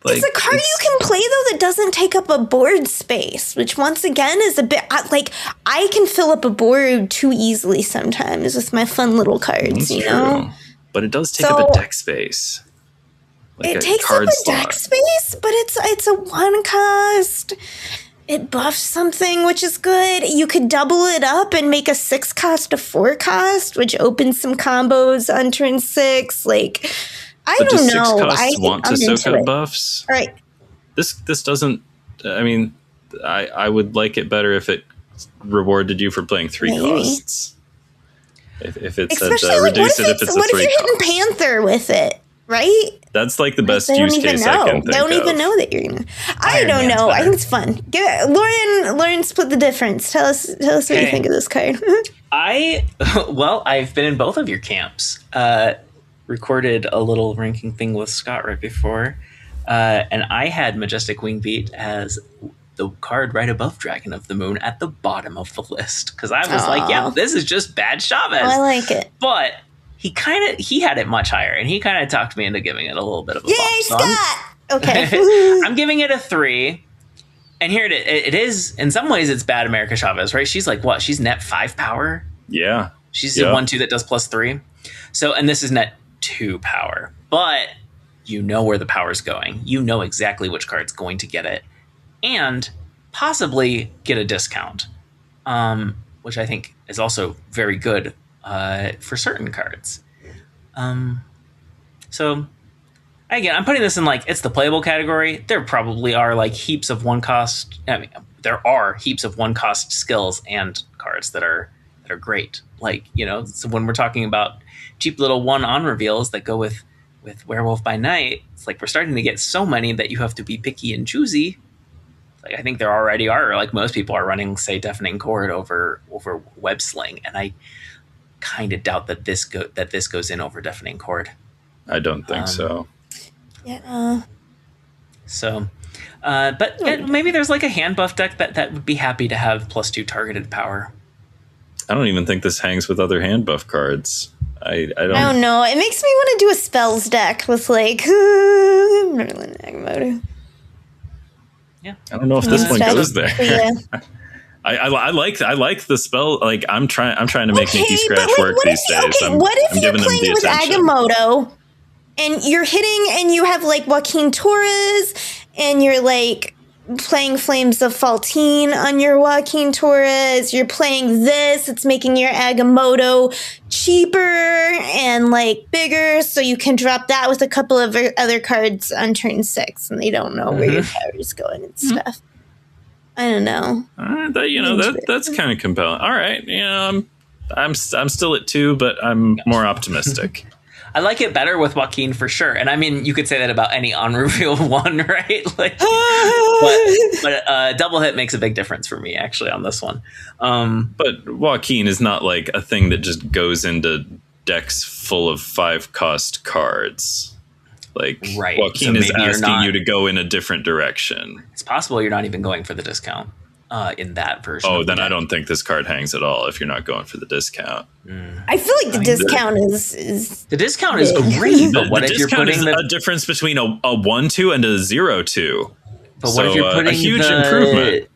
Like, it's a card you can play, though, that doesn't take up a board space, which once again is a bit like I can fill up a board too easily sometimes with my fun little cards, you know? But it does take up a deck space. Like it takes up a deck space, but it's a 1 cost. It buffs something, which is good. You could double it up and make a 6 cost a 4 cost, which opens some combos on turn 6. Like, I don't know. 6 costs want to soak up buffs? All right. This doesn't. I mean, I would like it better if it rewarded you for playing 3 costs. If it said reduce it if it's a 3 cost. What if you're hitting Panther with it? Right? That's like the best use case I can think of. They don't even know that you're gonna. I don't know. I think it's fun. Lauren, split the difference. Tell us what you think of this card. I've been in both of your camps. Recorded a little ranking thing with Scott right before, and I had Majestic Wingbeat as the card right above Dragon of the Moon at the bottom of the list because I was like, yeah, this is just bad Chavez. I like it, but he had it much higher, and he kind of talked me into giving it a little bit of a bump. Yay, Scott! Okay. I'm giving it a 3. And here it is. In some ways, it's bad America Chavez, right? She's like, what? She's net 5 power? Yeah. She's a 1/2 that does +3. So, and this is net 2 power. But you know where the power's going. You know exactly which card's going to get it. And possibly get a discount. Which I think is also very good for certain cards. So again, I'm putting this in like it's the playable category. There probably are like heaps of 1 cost. I mean, there are heaps of 1 cost skills and cards that are great. Like, you know, so when we're talking about cheap little 1 on reveals that go with Werewolf by Night, it's like we're starting to get so many that you have to be picky and choosy. Like I think there already are. Like most people are running, say, Deafening Chord over Web Sling, and I kind of doubt that this goes in over Deafening Chord. I don't think so. Yeah. So, but maybe there's like a hand buff deck that would be happy to have +2 targeted power. I don't even think this hangs with other hand buff cards. I don't know. It makes me want to do a spells deck with like Merlin Agamotto. Yeah. I don't know if this one goes there. Yeah. I like the spell. Like I'm trying to make Nikki Scratch work these days. What if you're playing with Agamotto and you're hitting and you have like Joaquin Torres and you're like playing Flames of Faltine on your Joaquin Torres. You're playing this. It's making your Agamotto cheaper and like bigger, so you can drop that with a couple of other cards on turn 6, and they don't know where your power is going and stuff. I don't know. That's kind of compelling. All right, I'm still at 2, but I'm more optimistic. I like it better with Joaquin for sure. And I mean, you could say that about any on-reveal 1, right? Like, but double hit makes a big difference for me, actually, on this one. But Joaquin is not like a thing that just goes into decks full of 5 cost cards. Like, right. Joaquin is asking you to go in a different direction. It's possible you're not even going for the discount in that version. Oh, then I don't think this card hangs at all if you're not going for the discount. I feel like the discount is the discount is great, but what if you're putting a difference between a 1/2 and a 0/2 But what if you're putting a huge improvement?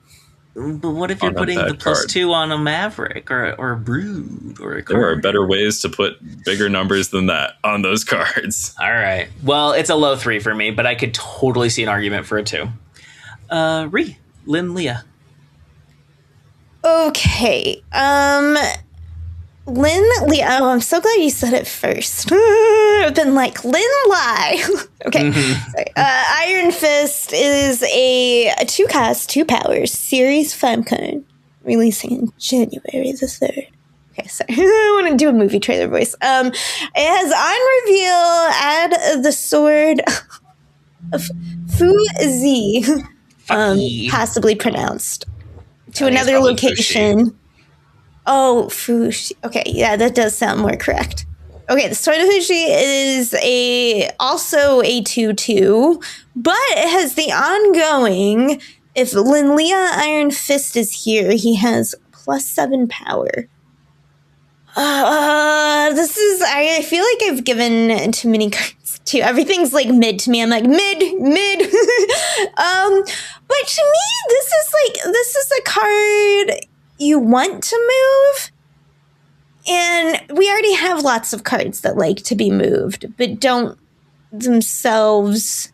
But what if you're putting the +2 on a Maverick or a Brood or a card? There are better ways to put bigger numbers than that on those cards. All right. Well, it's a low 3 for me, but I could totally see an argument for a 2. Lynn Leah. Okay. Lynn Leah. Oh, I'm so glad you said it first. I've been like, Lynn Lie. Okay. Sorry. Iron Fist is a 2 cost, 2 powers series 5 card, releasing in January the 3rd. Okay, sorry. I want to do a movie trailer voice. It has on reveal, add the sword of Fu-Zi, possibly pronounced, to another location. Oh, Fushi. Okay, yeah, that does sound more correct. Okay, the Sword of Fushi is also a 2/2, but it has the ongoing. If Linlea Iron Fist is here, he has +7 power. This is I feel like I've given too many cards too. Everything's like mid to me. I'm like mid. But to me, this is a card you want to move. And we already have lots of cards that like to be moved, but don't themselves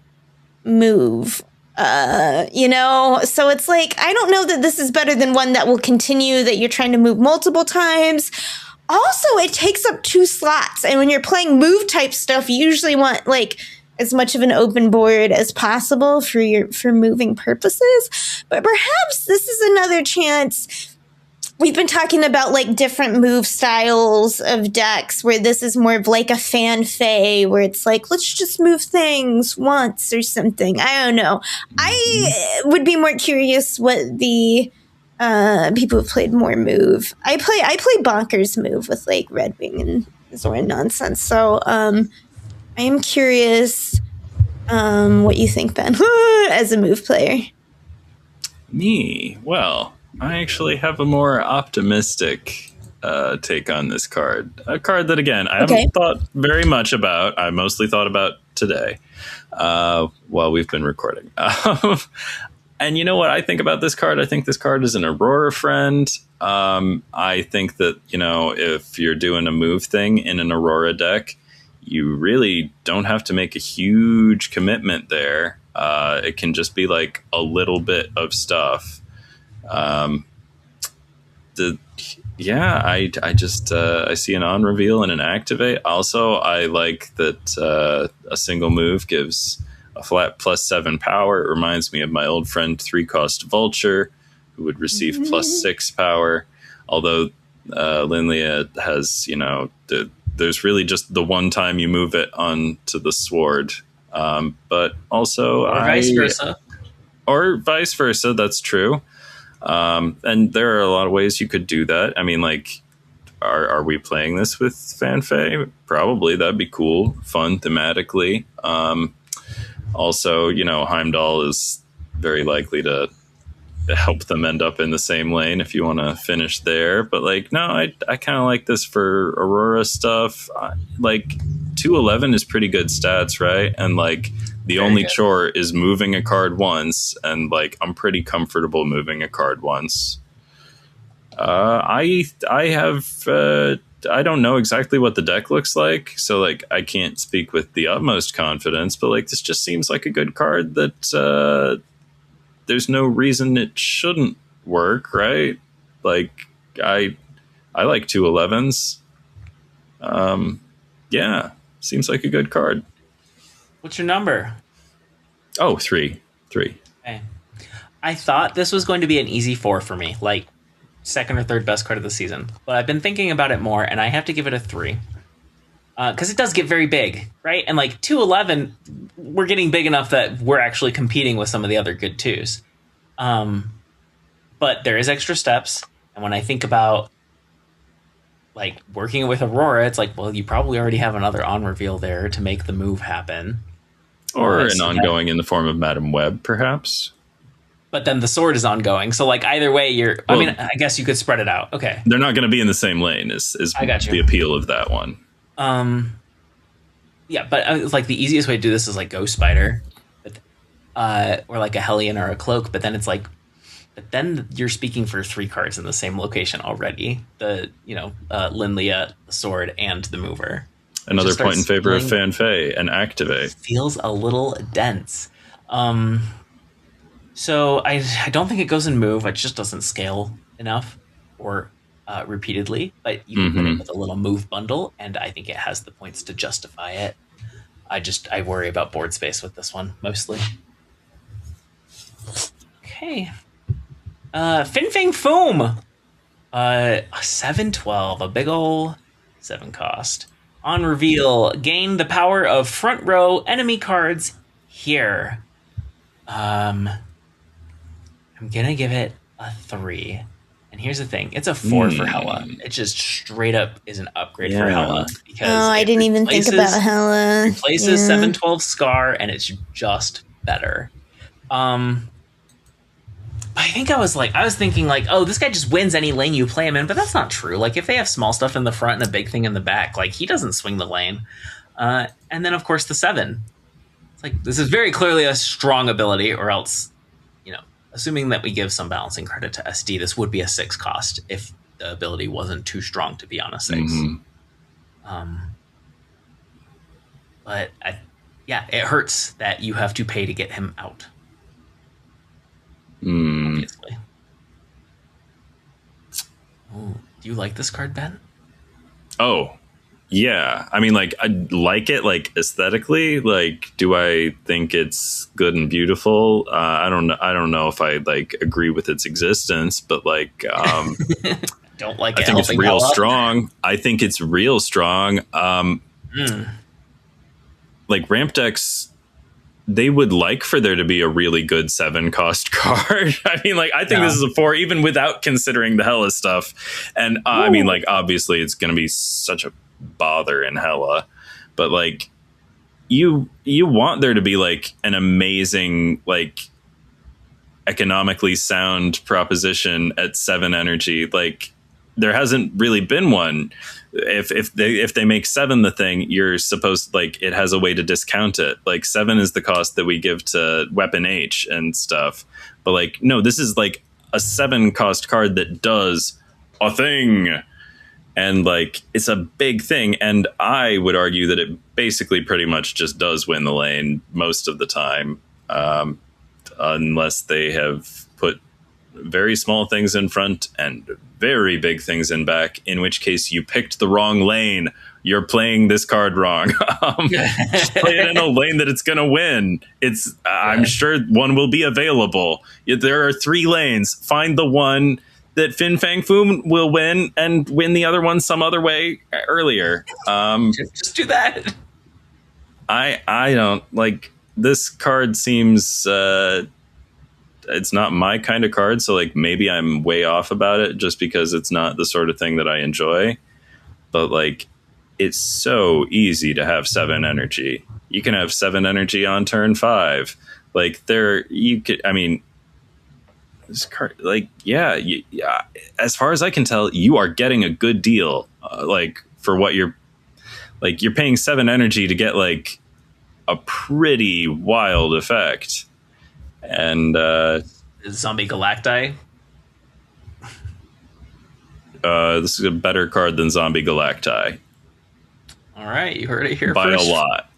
move. So it's like, I don't know that this is better than one that will continue, that you're trying to move multiple times. Also, it takes up 2 slots. And when you're playing move type stuff, you usually want like as much of an open board as possible for moving purposes. But perhaps this is another chance. We've been talking about like different move styles of decks where this is more of like a fan fey where it's like, let's just move things once or something. I don't know. I would be more curious what the people who've played more move. I play bonkers move with like Red Wing and Zoran nonsense. So I am curious what you think, Ben, as a move player. Me? Well, I actually have a more optimistic take on this card. A card that, again, I haven't thought very much about. I mostly thought about today while we've been recording. And you know what I think about this card? I think this card is an Aurora friend. I think that, if you're doing a move thing in an Aurora deck, you really don't have to make a huge commitment there. It can just be like a little bit of stuff. I see an on reveal and an activate. Also, I like that a single move gives a flat +7 power. It reminds me of my old friend 3-cost Vulture, who would receive +6 power. Although Linlia has, there's really just the one time you move it onto the sword. But also, vice versa. Or vice versa. That's true. And there are a lot of ways you could do that. I mean, like, are we playing this with Fanfare? Probably. That'd be cool. Fun thematically. Also, Heimdall is very likely to help them end up in the same lane if you want to finish there. But like, no, I kind of like this for Aurora stuff. Like 211 is pretty good stats, right? And like the very only good chore is moving a card once, and like I'm pretty comfortable moving a card once. I don't know exactly what the deck looks like, so like I can't speak with the utmost confidence, but like this just seems like a good card that there's no reason it shouldn't work, right? Like I like 211s. Yeah, seems like a good card. What's your number? Oh, 3. Okay. I thought this was going to be an easy 4 for me, like second or third best card of the season. But I've been thinking about it more, and I have to give it a 3. Because it does get very big, right? And like 211, we're getting big enough that we're actually competing with some of the other good 2s. But there is extra steps. And when I think about like working with Aurora, it's like, well, you probably already have another on reveal there to make the move happen. Or an ongoing in the form of Madam Web, perhaps. But then the sword is ongoing. So like either way, I guess you could spread it out. Okay. They're not going to be in the same lane is the appeal of that one. Yeah, but it's like the easiest way to do this is like Ghost Spider, or like a Hellion or a Cloak. But then it's like, then you're speaking for 3 cards in the same location already. The Linlia, the sword, and the mover. Another point in favor of Fanfare and Activate. Feels a little dense. So I don't think it goes in move. It just doesn't scale enough or repeatedly. But you can put it with a little move bundle, and I think it has the points to justify it. I worry about board space with this one mostly. Okay. Fin Fang Foom. 7/12, a big ol' 7 cost. On reveal, gain the power of front row enemy cards here. I'm gonna give it a 3. And here's the thing, it's a 4 for Hela. It just straight up is an upgrade for Hela. Because I didn't even think about Hela. Replaces 7/12 Scar, and it's just better. I think I was thinking like, oh, this guy just wins any lane you play him in, but that's not true. Like if they have small stuff in the front and a big thing in the back, like he doesn't swing the lane. And then of course the 7. It's like this is very clearly a strong ability, or else, assuming that we give some balancing credit to SD, this would be a 6 cost if the ability wasn't too strong to be on a 6. Mm-hmm. But it hurts that you have to pay to get him out. Obviously. Ooh, do you like this card, Ben? Oh, yeah. I mean, like, I like it, like, aesthetically. Like, do I think it's good and beautiful? I don't know if I, like, agree with its existence, but, like, don't like it. I think it's real strong. I think it's real strong. Like, ramp decks, they would like for there to be a really good 7 cost card. I mean, like, I think this is a 4, even without considering the Hella stuff. And I mean, like, obviously it's going to be such a bother in Hella, but like, you want there to be like an amazing, like, economically sound proposition at 7 energy. Like, there hasn't really been one. If they make 7 the thing, you're supposed to, like, it has a way to discount it. Like 7 is the cost that we give to weapon H and stuff. But like, no, this is like a 7 cost card that does a thing. And like, it's a big thing. And I would argue that it basically pretty much just does win the lane most of the time. Unless they have put very small things in front and very big things in back, in which case you picked the wrong lane. You're playing this card wrong. Just play it in a lane that it's going to win. I'm sure one will be available. There are 3 lanes. Find the one that Fin Fang Foom will win and win the other one some other way earlier. Just do that. I don't like this card. Seems it's not my kind of card, so like maybe I'm way off about it just because it's not the sort of thing that I enjoy. But like, it's so easy to have 7 energy. You can have 7 energy on turn 5. Like this card, like, as far as I can tell, you are getting a good deal. Like for what you're paying 7 energy to get like a pretty wild effect. And Zombie Galacti. This is a better card than Zombie Galacti. All right, you heard it here by first. a lot.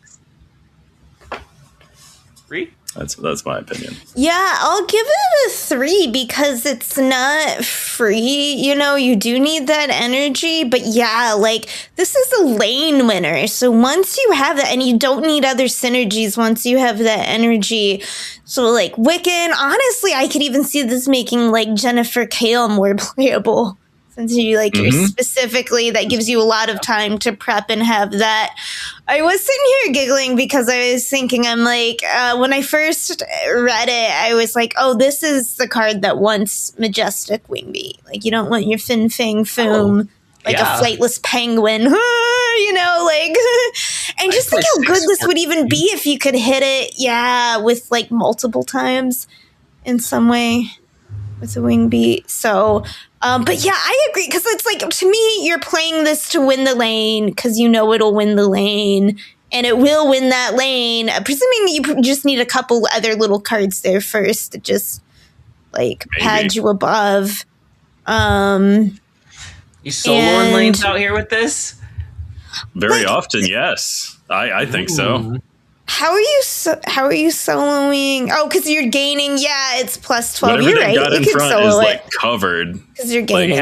3? That's my opinion. Yeah, I'll give it a 3 because it's not free. You do need that energy. But yeah, like, this is a lane winner. So once you have that, and you don't need other synergies once you have that energy. So like Wiccan, honestly, I could even see this making like Jennifer Kale more playable. Since you're specifically, that gives you a lot of time to prep and have that. I was sitting here giggling because I was thinking, I'm like, when I first read it, I was like, oh, this is the card that wants Majestic Wingbeat. Like, you don't want your Fin Fang Foom, a flightless penguin, and just think how good this would even be if you could hit it, with like multiple times in some way with a Wingbeat. So, but yeah, I agree, because it's like, to me, you're playing this to win the lane because it'll win the lane, and it will win that lane. Presuming you just need a couple other little cards there first to just like pad you above. You soloing lanes out here with this? Very often, yes. I think so. How are you soloing? Oh, because you're gaining. Yeah, it's plus 12. Whatever you're they right. got you in can front solo is it like covered because you're gaining.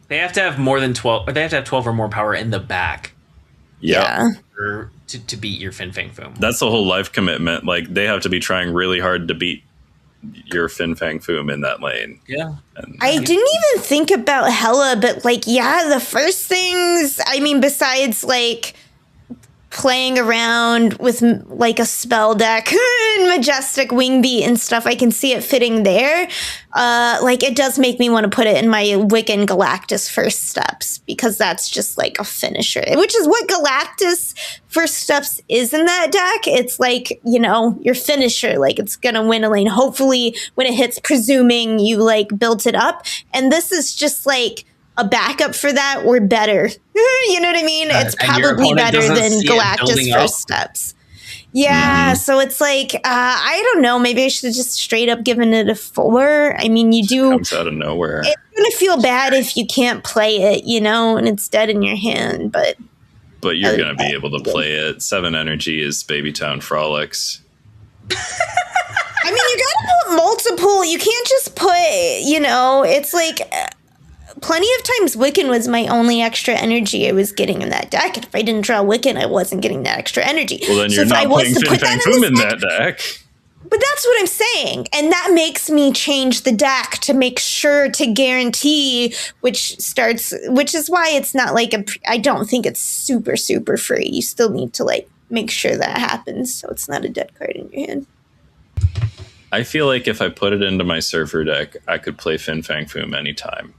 They have to have more than 12, or they have to have 12 or more power in the back. Yeah. To beat your Fin Fang Foom. That's the whole life commitment. Like, they have to be trying really hard to beat your Fin Fang Foom in that lane. Yeah. I didn't even think about Hella, but like, the first things, I mean, besides like playing around with like a spell deck and Majestic Wingbeat and stuff, I can see it fitting there. Like it does make me want to put it in my Wiccan Galactus First Steps, because that's just like a finisher, which is what Galactus First Steps is in that deck. It's like, you know, your finisher, like it's gonna win a lane, hopefully when it hits, presuming you like built it up. And this is just like a backup for that, or better. You know what I mean? It's probably better than Galactus First Steps. Yeah, so it's like, I don't know, maybe I should have just straight up given it a 4. I mean, you do... It comes out of nowhere. It's going to feel bad if you can't play it, you know, and it's dead in your hand, but... But you're going to be able to play it. 7 energy is Babytown Frolics. I mean, you got to put multiple... You can't just put, you know, it's like... Plenty of times Wiccan was my only extra energy I was getting in that deck. And if I didn't draw Wiccan, I wasn't getting that extra energy. Well, then you're not playing Fin Fang Foom in that deck. But that's what I'm saying. And that makes me change the deck to make sure to guarantee, which is why it's not like I don't think it's super, super free. You still need to like make sure that happens so it's not a dead card in your hand. I feel like if I put it into my Surfer deck, I could play Fin Fang Foom anytime.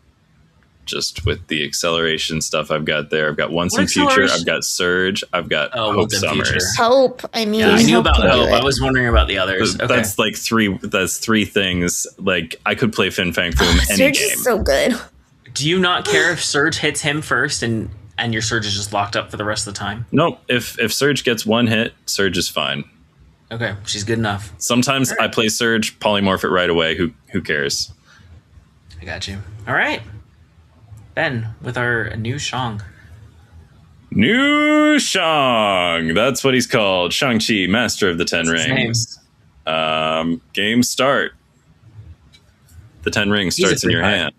Just with the acceleration stuff I've got there. I've got Once in Future, I've got Surge, I've got Hope Summers. Hope, I mean... Yeah, I knew about Hope. I was wondering about the others. Okay. That's like three things. Like, I could play Fin Fang Foom any Surge game. Is so good. Do you not care if Surge hits him first and your Surge is just locked up for the rest of the time? Nope. If Surge gets one hit, Surge is fine. Okay, she's good enough. Sometimes I play Surge, polymorph it right away. Who cares? I got you. All right. Ben, with our new Shang. New Shang. That's what he's called. Shang-Chi, Master of the Ten Rings. Game start. The 10 rings starts in your hand.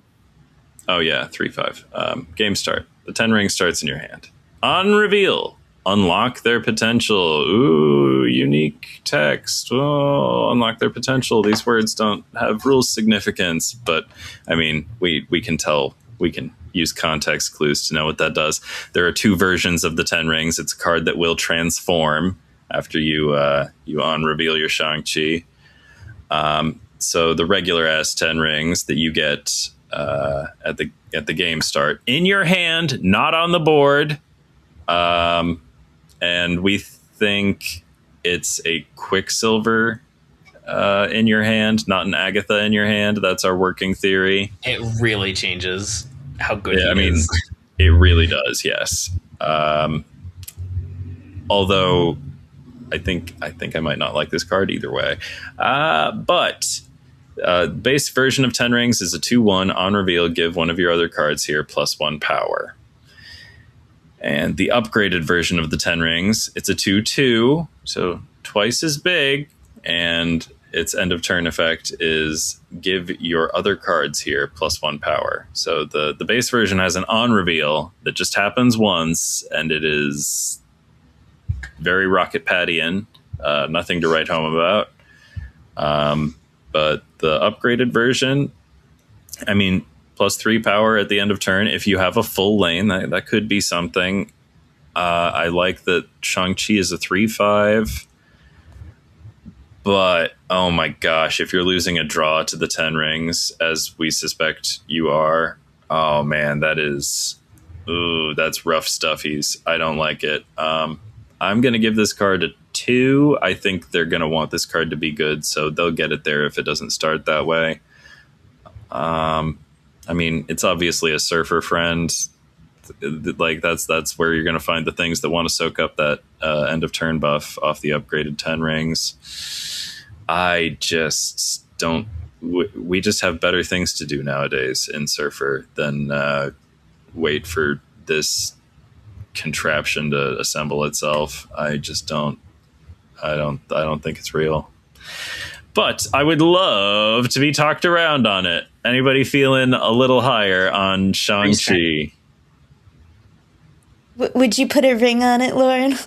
Oh, yeah, 3/5. Game start. The 10 rings starts in your hand. On reveal, unlock their potential. Ooh, unique text. Oh, unlock their potential. These words don't have rule significance, but I mean, we can tell. We can use context clues to know what that does. There are 2 versions of the 10 rings. It's a card that will transform after you unreveal your Shang-Chi. So the regular ass 10 rings that you get at the game start in your hand, not on the board. And we think it's a Quicksilver in your hand, not an Agatha in your hand. That's our working theory. It really changes how good he is. I mean, it really does, yes. Although I think I might not like this card either way. But base version of 10 rings is a 2/1. On reveal, give one of your other cards here +1 power. And the upgraded version of the 10 rings, it's a 2/2, so twice as big, and its end of turn effect is give your other cards here +1 power. So the base version has an on reveal that just happens once, and it is very Rocket Pattian, nothing to write home about. But the upgraded version, I mean, +3 power at the end of turn. If you have a full lane, that could be something. I like that Shang-Chi is a 3/5. But, oh my gosh, if you're losing a draw to the 10 rings, as we suspect you are, oh man, that's rough stuffies. I don't like it. I'm going to give this card a 2. I think they're going to want this card to be good, so they'll get it there if it doesn't start that way. I mean, it's obviously a Surfer friend. Like that's where you're going to find the things that want to soak up that end of turn buff off the upgraded 10 rings. I just don't. We just have better things to do nowadays in Surfer than wait for this contraption to assemble itself. I just don't. I don't think it's real. But I would love to be talked around on it. Anybody feeling a little higher on Shang-Chi? Would you put a ring on it, Lauren?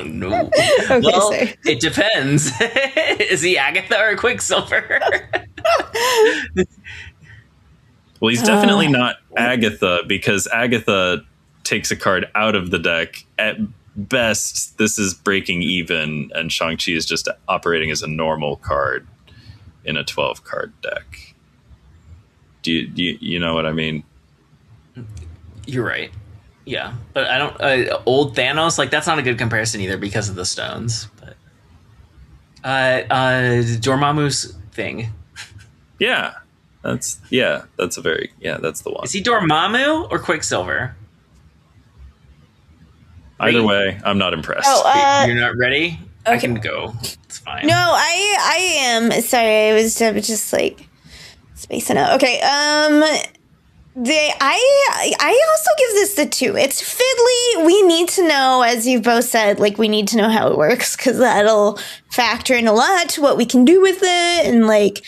No. Okay, well, sorry. It depends. Is he Agatha or Quicksilver? Well, he's definitely not Agatha, because Agatha takes a card out of the deck best, this is breaking even, and Shang-Chi is just operating as a normal card in a 12 card deck. Do you know what I mean? You're right. Yeah, but I don't. Old Thanos, like that's not a good comparison either because of the stones. But Dormammu's thing. Yeah, that's that's the one. Is he Dormammu or Quicksilver? Either way, I'm not impressed. Oh, you're not ready? Okay. I can go. It's fine. No, I am. Sorry, I was just like spacing out. Okay. I also give this the 2. It's fiddly. We need to know, as you've both said, like we need to know how it works because that'll factor in a lot to what we can do with it and like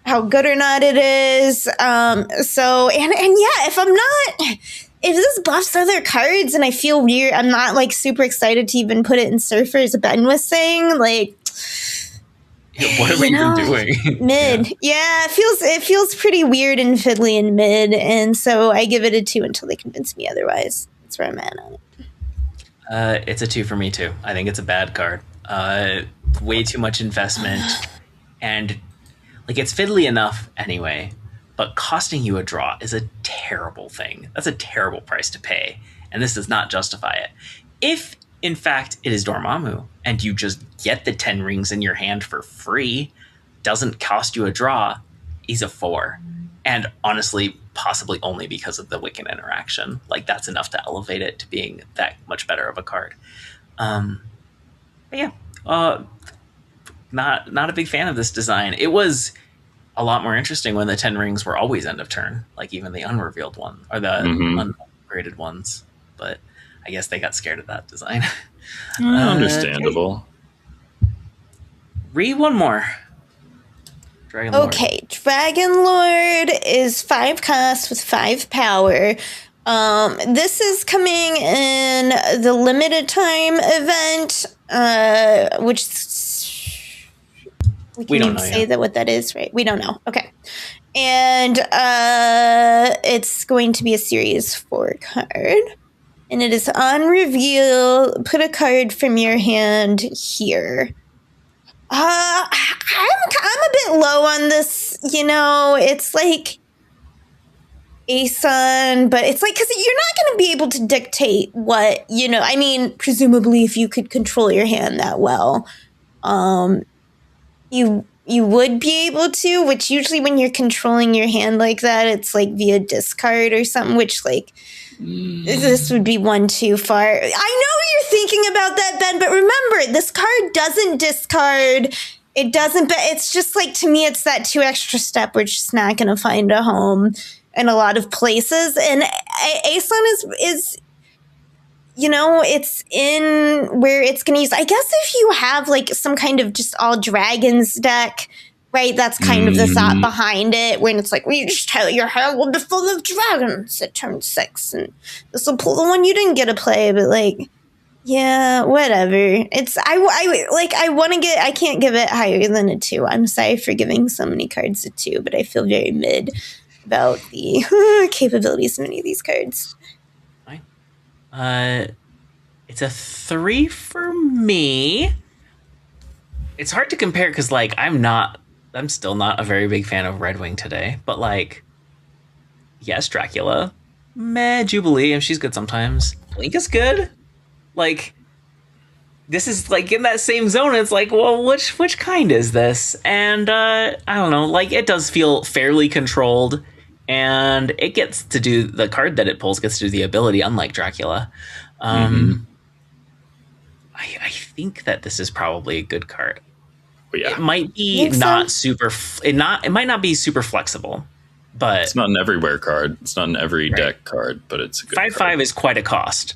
how good or not it is. So and yeah, if this buffs other cards and I feel weird, I'm not like super excited to even put it in Surfer, as Ben was saying, like. What are we even doing? Mid. Yeah, it feels pretty weird and fiddly in mid, and so I give it a 2 until they convince me otherwise. That's where I'm at on it. It's a 2 for me too. I think it's a bad card. Way too much investment, and like it's fiddly enough anyway, but costing you a draw is a terrible thing. That's a terrible price to pay, and this does not justify it. If in fact it is Dormammu and you just get the 10 rings in your hand for free, doesn't cost you a draw, he's a 4. And honestly, possibly only because of the Wiccan interaction. Like that's enough to elevate it to being that much better of a card. But yeah, not a big fan of this design. It was a lot more interesting when the 10 rings were always end of turn, like even the unrevealed one or the ungraded ones. But I guess they got scared of that design. Understandable. Read one more. Dragon Lord. Okay, Dragon Lord is 5 cost with 5 power. This is coming in the limited time event, which we don't say that what that is, right? We don't know. Okay. And it's going to be a series 4 card. And it is on reveal. Put a card from your hand here. I'm a bit low on this. You know, it's like ASUN, but it's like because you're not going to be able to dictate what I mean, presumably, if you could control your hand that well, you would be able to. Which usually, when you're controlling your hand like that, it's like via discard or something. Which like. This would be one too far. I know you're thinking about that, Ben, but remember, this card doesn't discard. It doesn't, but it's just like, to me, it's that 2 extra step. We're just not going to find a home in a lot of places. And ASUN is it's in where it's going to use, I guess if you have like some kind of just all dragons deck, right, that's kind of the thought behind it, when it's like, well, you just tell your hand will be full of dragons at turn 6, and this will pull the one you didn't get to play, but like, yeah, whatever. It's, I want to I can't give it higher than a 2. I'm sorry for giving so many cards a 2, but I feel very mid about the capabilities of many of these cards. It's a 3 for me. It's hard to compare because like I'm still not a very big fan of Red Wing today, but like, yes, Dracula, meh, Jubilee, and she's good sometimes. Blink is good. Like, this is like in that same zone. It's like, well, which kind is this? And I don't know. Like, it does feel fairly controlled, and it gets to do the card that it pulls gets to do the ability, unlike Dracula. I think that this is probably a good card. Yeah. It might be not super. It might not be super flexible, but it's not an everywhere card. It's not an every deck card, but it's a good 5/5 is quite a cost,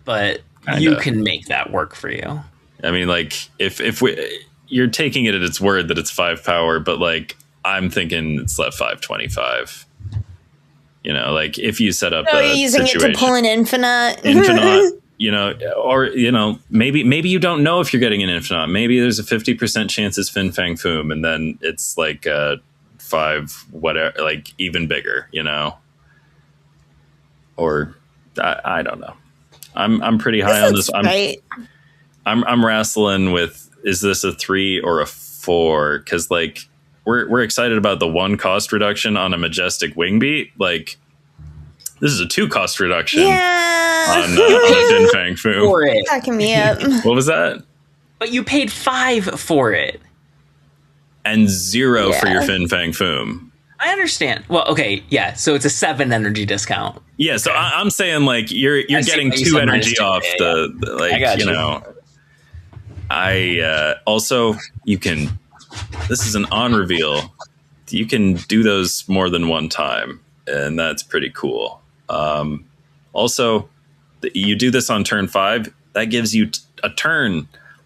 but you can make that work for you. I mean, like if you're taking it at its word that it's 5 power, but like I'm thinking it's left 5/25. Like if you set up, you're using it to pull an infinite. Or maybe you don't know if you're getting an infinite. Maybe there's a 50% chance it's Fin Fang Foom, and then it's like 5 whatever, like even bigger, or I don't know. I'm pretty high on this. Right. I'm wrestling with, is this a 3 or a 4? Because like we're excited about the 1 cost reduction on a Majestic Wingbeat. Like this is a 2 cost reduction on a Fin Fang Foom. For it. Talking me up. What was that? But you paid 5 for it. And 0 for your Fin Fang Foom. I understand. Well, okay, yeah. So it's a 7 energy discount. Yeah, so I'm saying like you're getting 2 energy off the like, I got you. know. I also, you can, this is an on reveal. You can do those more than one time, and that's pretty cool. Also, you do this on turn 5, that gives you a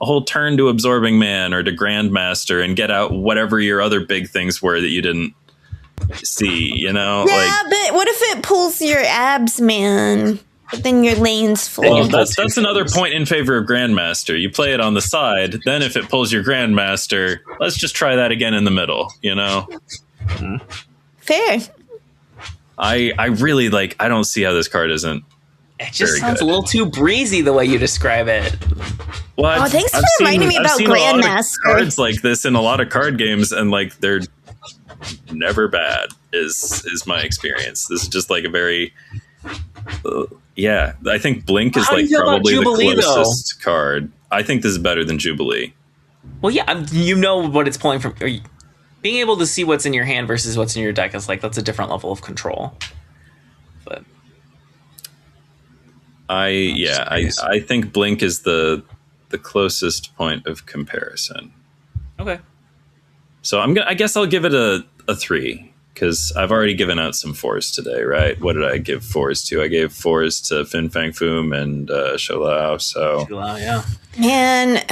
whole turn to Absorbing Man or to Grandmaster and get out whatever your other big things were that you didn't see, you know? Yeah, but what if it pulls your abs, man? But then your lane's full. Well, that's another point in favor of Grandmaster. You play it on the side, then if it pulls your Grandmaster, let's just try that again in the middle, you know? Fair. I really like, I don't see how this card isn't. It just sounds a little too breezy the way you describe it. Well, thanks for reminding me about Grandmaster. Cards like this in a lot of card games, and like they're never bad. Is my experience. This is just like a very I think Blink is like probably Jubilee, the closest card. I think this is better than Jubilee. Well, yeah, you know what it's pulling from. Being able to see what's in your hand versus what's in your deck is like, that's a different level of control. But I think Blink is the closest point of comparison. Okay. So I guess I'll give it a 3, because I've already given out some 4s today, right? What did I give 4s to? I gave 4s to Fin Fang Foom and Sholao. So yeah. Man,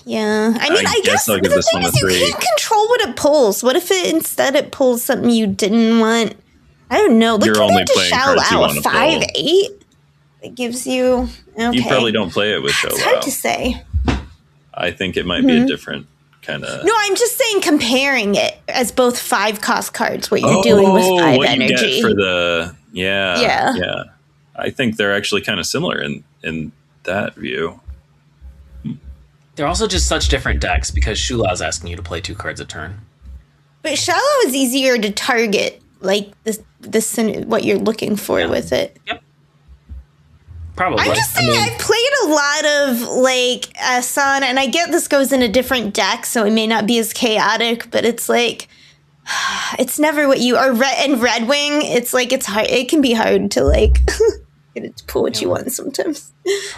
yeah. I mean, I guess I'll give this one a 3. You can't control what it pulls. What if it pulls something you didn't want? I don't know. Look You're only playing cards you want to pull. 5/8. It gives you. Okay. You probably don't play it with Sholao. It's hard to say. I think it might be a different kind of. No, I'm just saying comparing it as both 5 cost cards. What you're doing with 5 what energy. You get for the yeah. I think they're actually kind of similar in that view. They're also just such different decks because Shula's asking you to play 2 cards a turn. But Shallow is easier to target, like what you're looking for with it. Yep. Probably. I'm just saying, I've played a lot of like Sun, and I get this goes in a different deck, so it may not be as chaotic, but it's like it's never what you are. And Red Wing, it's like it's hard. It can be hard to like get it to pull what you want sometimes.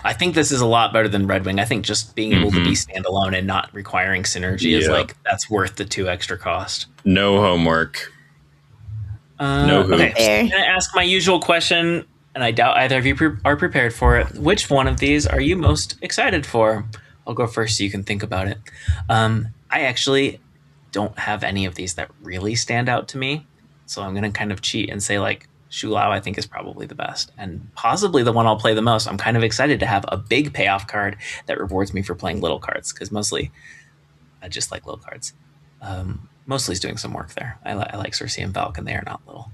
I think this is a lot better than Red Wing. I think just being able to be standalone and not requiring synergy is like, that's worth the 2 extra cost. No homework. No hoops. Okay. I'm gonna ask my usual question, and I doubt either of you are prepared for it. Which one of these are you most excited for? I'll go first so you can think about it. I actually don't have any of these that really stand out to me. So I'm going to kind of cheat and say like Shulao I think is probably the best and possibly the one I'll play the most. I'm kind of excited to have a big payoff card that rewards me for playing little cards because mostly I just like little cards. Mostly is doing some work there. I like Cersei and Valk and they are not little.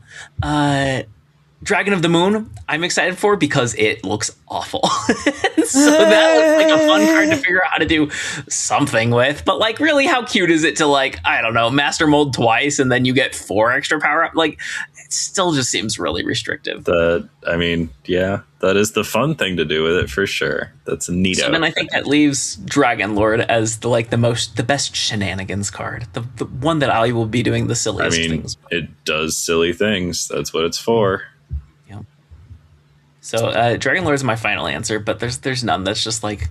Dragon of the Moon, I'm excited for because it looks awful. So that looks like a fun card to figure out how to do something with. But like, really, how cute is it to like, I don't know, master mold twice and then you get 4 extra power up? Like, it still just seems really restrictive. That is the fun thing to do with it for sure. That's a neato. So then I think that leaves Dragon Lord as the best shenanigans card, the one that I will be doing the silliest things. It does silly things. That's what it's for. So Dragon Lord is my final answer, but there's none that's just like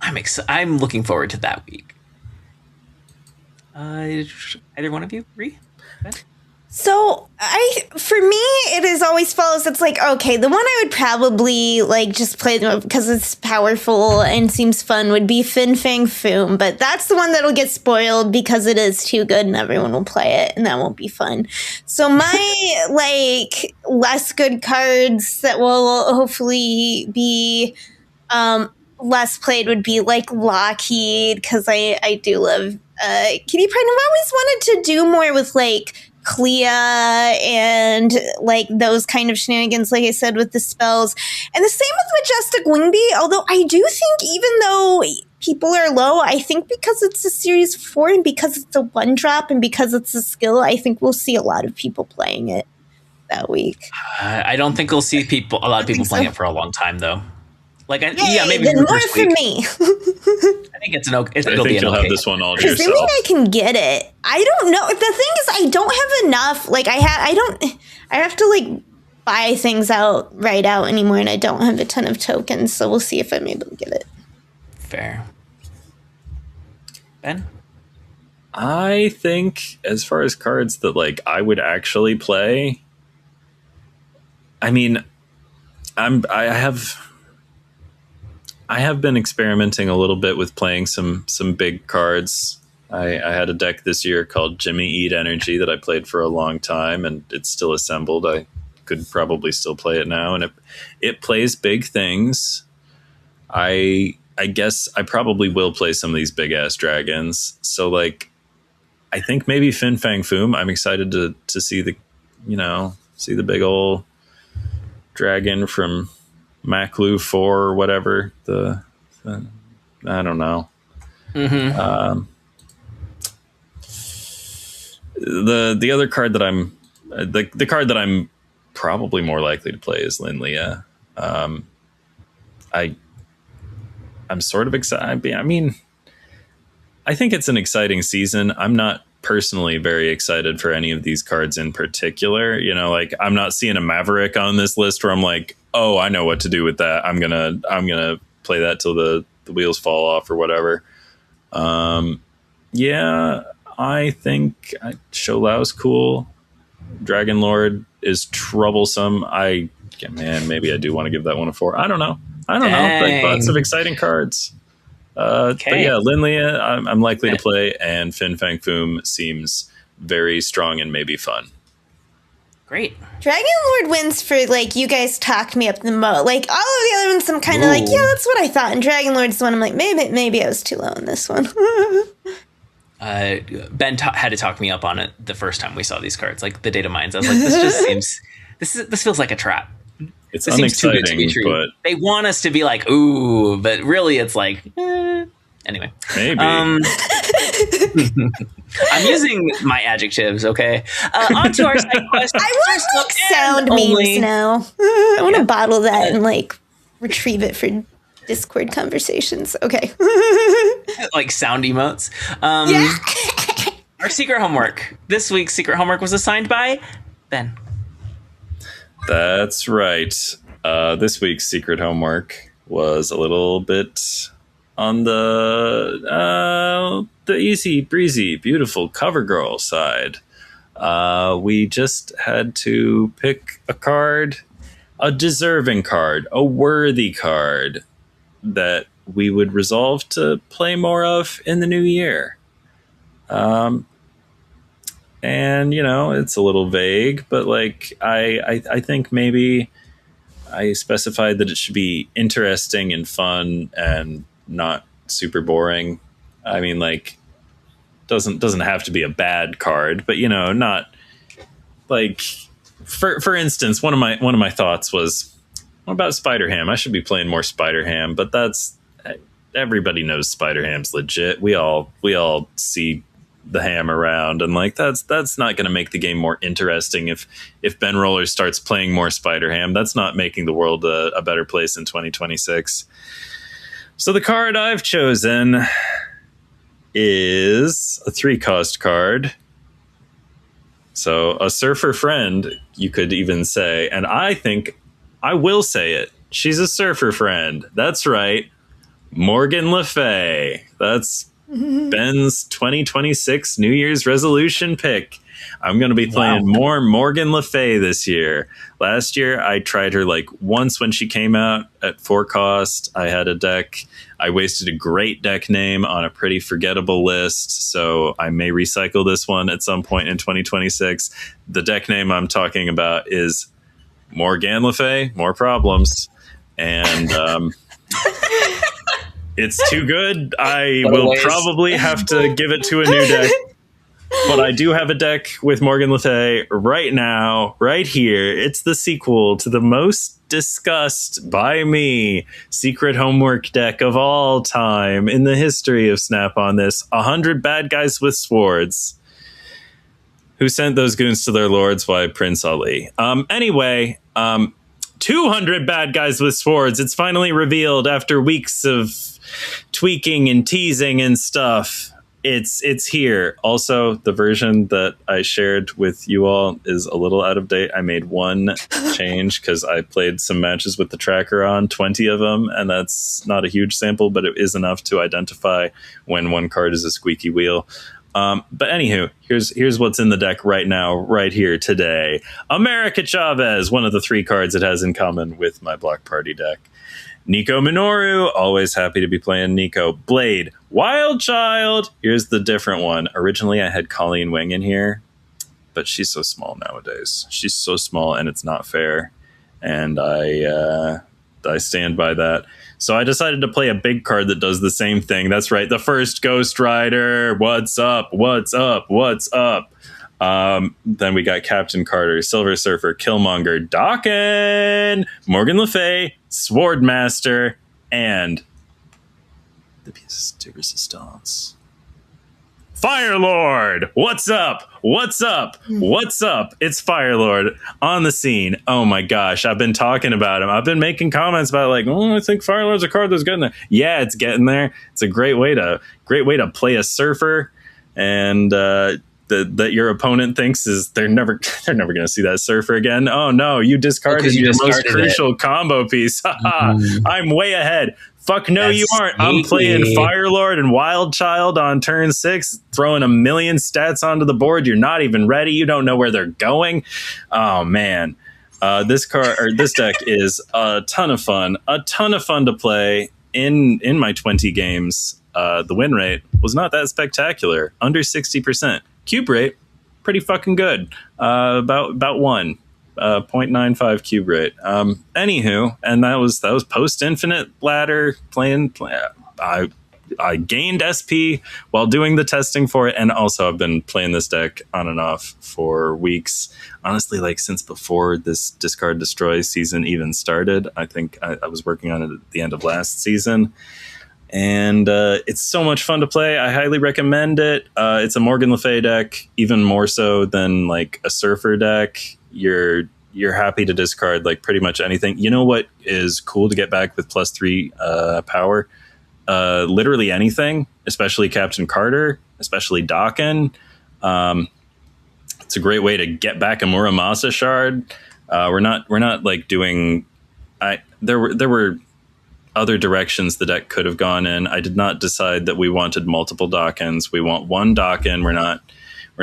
I'm looking forward to that week. Either one of you, Ree? So for me, it is always follows. It's like, okay, the one I would probably like just play because it's powerful and seems fun would be Fin Fang Foom, but that's the one that'll get spoiled because it is too good and everyone will play it and that won't be fun. So my like less good cards that will hopefully be less played would be like Lockheed because I do love Kitty Pride. I've always wanted to do more with like Clea and like those kind of shenanigans, like I said, with the spells. And the same with Majestic Wingbeat, although I do think even though people are low, I think because it's a Series 4 and because it's a 1-drop and because it's a skill, I think we'll see a lot of people playing it that week. I don't think we'll see a lot of people playing it for a long time, though. Like, maybe then more for me. I think it's an okay. I think you'll have this one all to yourself. Assuming I can get it. I don't know. The thing is, I don't have enough. Like, I have to like buy things right out anymore, and I don't have a ton of tokens. So we'll see if I'm able to get it. Fair. Ben? I think as far as cards that like I would actually play, I mean, I have been experimenting a little bit with playing some big cards. I had a deck this year called Jimmy Eat Energy that I played for a long time, and it's still assembled. I could probably still play it now, and it plays big things. I guess I probably will play some of these big ass dragons. So like, I think maybe Fin Fang Foom. I'm excited to see the big ol' dragon from Maclu 4 or whatever. I don't know. Mm-hmm. The other card that the card that I'm probably more likely to play is Linlia. I'm sort of excited. I mean, I think it's an exciting season. I'm not personally very excited for any of these cards in particular. You know, like I'm not seeing a Maverick on this list where I'm like, oh, I know what to do with that. I'm gonna play that till the wheels fall off or whatever. Yeah, I think Sholau's cool. Dragon Lord is troublesome. Maybe I do want to give that one a 4. I don't know. Like lots of exciting cards. But yeah, Linlia, I'm likely to play, and Fin Fang Foom seems very strong and maybe fun. Great. Dragon Lord wins for, like, you guys talked me up the most. Like, all of the other ones, I'm kind of like, yeah, that's what I thought. And Dragon Lord's the one I'm like, maybe I was too low on this one. Ben had to talk me up on it the first time we saw these cards. Like, the Data Mines. I was like, this just seems... This feels like a trap. It's this unexciting, seems too good to be true. But... They want us to be like, ooh, but really it's like... Anyway. Maybe. I'm using my adjectives, okay? On to our side quest. I want like sound memes now. I want to bottle that and like retrieve it for Discord conversations. Okay. Like sound emotes. Our secret homework. This week's secret homework was assigned by Ben. That's right. This week's secret homework was a little bit on the easy breezy, beautiful cover girl side. We just had to pick a card, a deserving card, a worthy card that we would resolve to play more of in the new year. And you know, it's a little vague, but like I think maybe I specified that it should be interesting and fun and not super boring. I mean, like, doesn't have to be a bad card, but you know, not like for instance, one of my thoughts was, what about Spider-Ham? I should be playing more Spider-Ham, but that's, everybody knows Spider-Ham's legit. We all see the ham around, and like that's not going to make the game more interesting. If Ben Roller starts playing more Spider-Ham, that's not making the world a better place in 2026. So the card I've chosen is a 3-cost card. So a surfer friend, you could even say, and I think I will say it. She's a surfer friend. That's right. Morgan Le Fay. That's Ben's 2026 New Year's resolution pick. I'm going to be playing more Morgan Le Fay this year. Last year, I tried her like once when she came out at 4 cost. I had a deck. I wasted a great deck name on a pretty forgettable list, so I may recycle this one at some point in 2026. The deck name I'm talking about is Morgan Le Fay, More Problems. And it's too good. I will probably have to give it to a new deck. But I do have a deck with Morgan Le Fay right now, right here. It's the sequel to the most discussed by me secret homework deck of all time in the history of Snap on This. 100 bad guys with swords. Who sent those goons to their lords? Why, Prince Ali. Anyway, 200 bad guys with swords. It's finally revealed after weeks of tweaking and teasing and stuff. It's here. Also, the version that I shared with you all is a little out of date. I made one change because I played some matches with the tracker on, 20 of them, and that's not a huge sample, but it is enough to identify when one card is a squeaky wheel. But anywho, here's what's in the deck right now, right here today. America Chavez, one of the 3 cards it has in common with my Block Party deck. Nico Minoru, always happy to be playing Nico. Blade, Wild Child. Here's the different one. Originally, I had Colleen Wing in here, but she's so small nowadays. She's so small, and it's not fair. And I stand by that. So I decided to play a big card that does the same thing. That's right, the first Ghost Rider. What's up? What's up? What's up? Then we got Captain Carter, Silver Surfer, Killmonger, Daken, Morgan Le Fay, Swordmaster, and the piece de resistance. Firelord! What's up? What's up? What's up? It's Firelord on the scene. Oh my gosh, I've been talking about him. I've been making comments about like, I think Firelord's a card that's getting there. Yeah, it's getting there. It's a great way to play a surfer, and that your opponent thinks is they're never going to see that surfer again. Oh no, you discarded your most crucial combo piece. I'm way ahead. Fuck no, that's you aren't. Sneaky. I'm playing Firelord and Wild Child on turn 6, throwing a million stats onto the board. You're not even ready. You don't know where they're going. Oh man, this deck is a ton of fun. A ton of fun to play. In my 20 games, the win rate was not that spectacular. Under 60%. Cube rate, pretty fucking good. About 1. 0.95 cube rate. Anywho, and that was post Infinite Ladder playing. I gained SP while doing the testing for it, and also I've been playing this deck on and off for weeks. Honestly, like since before this Discard Destroy season even started. I think I was working on it at the end of last season. And it's so much fun to play. I highly recommend it. It's a Morgan Le Fay deck, even more so than like a Surfer deck. You're happy to discard like pretty much anything. You know what is cool to get back with +3 power? Literally anything, especially Captain Carter, especially Daken. It's a great way to get back a Muramasa shard. We're not like doing. There were other directions the deck could have gone in. I did not decide that we wanted multiple Dakens. We want one Daken. We're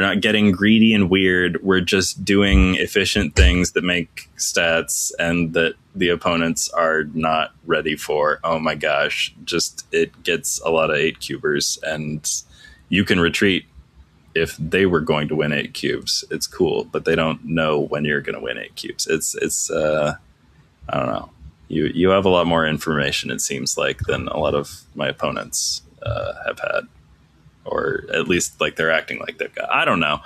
not getting greedy and weird. We're just doing efficient things that make stats and that the opponents are not ready for. Oh my gosh. Just, it gets a lot of 8 cubers, and you can retreat if they were going to win 8 cubes. It's cool, but they don't know when you're going to win 8 cubes. It's I don't know. You have a lot more information, it seems like, than a lot of my opponents have had. Or at least like they're acting like they've got. I don't know.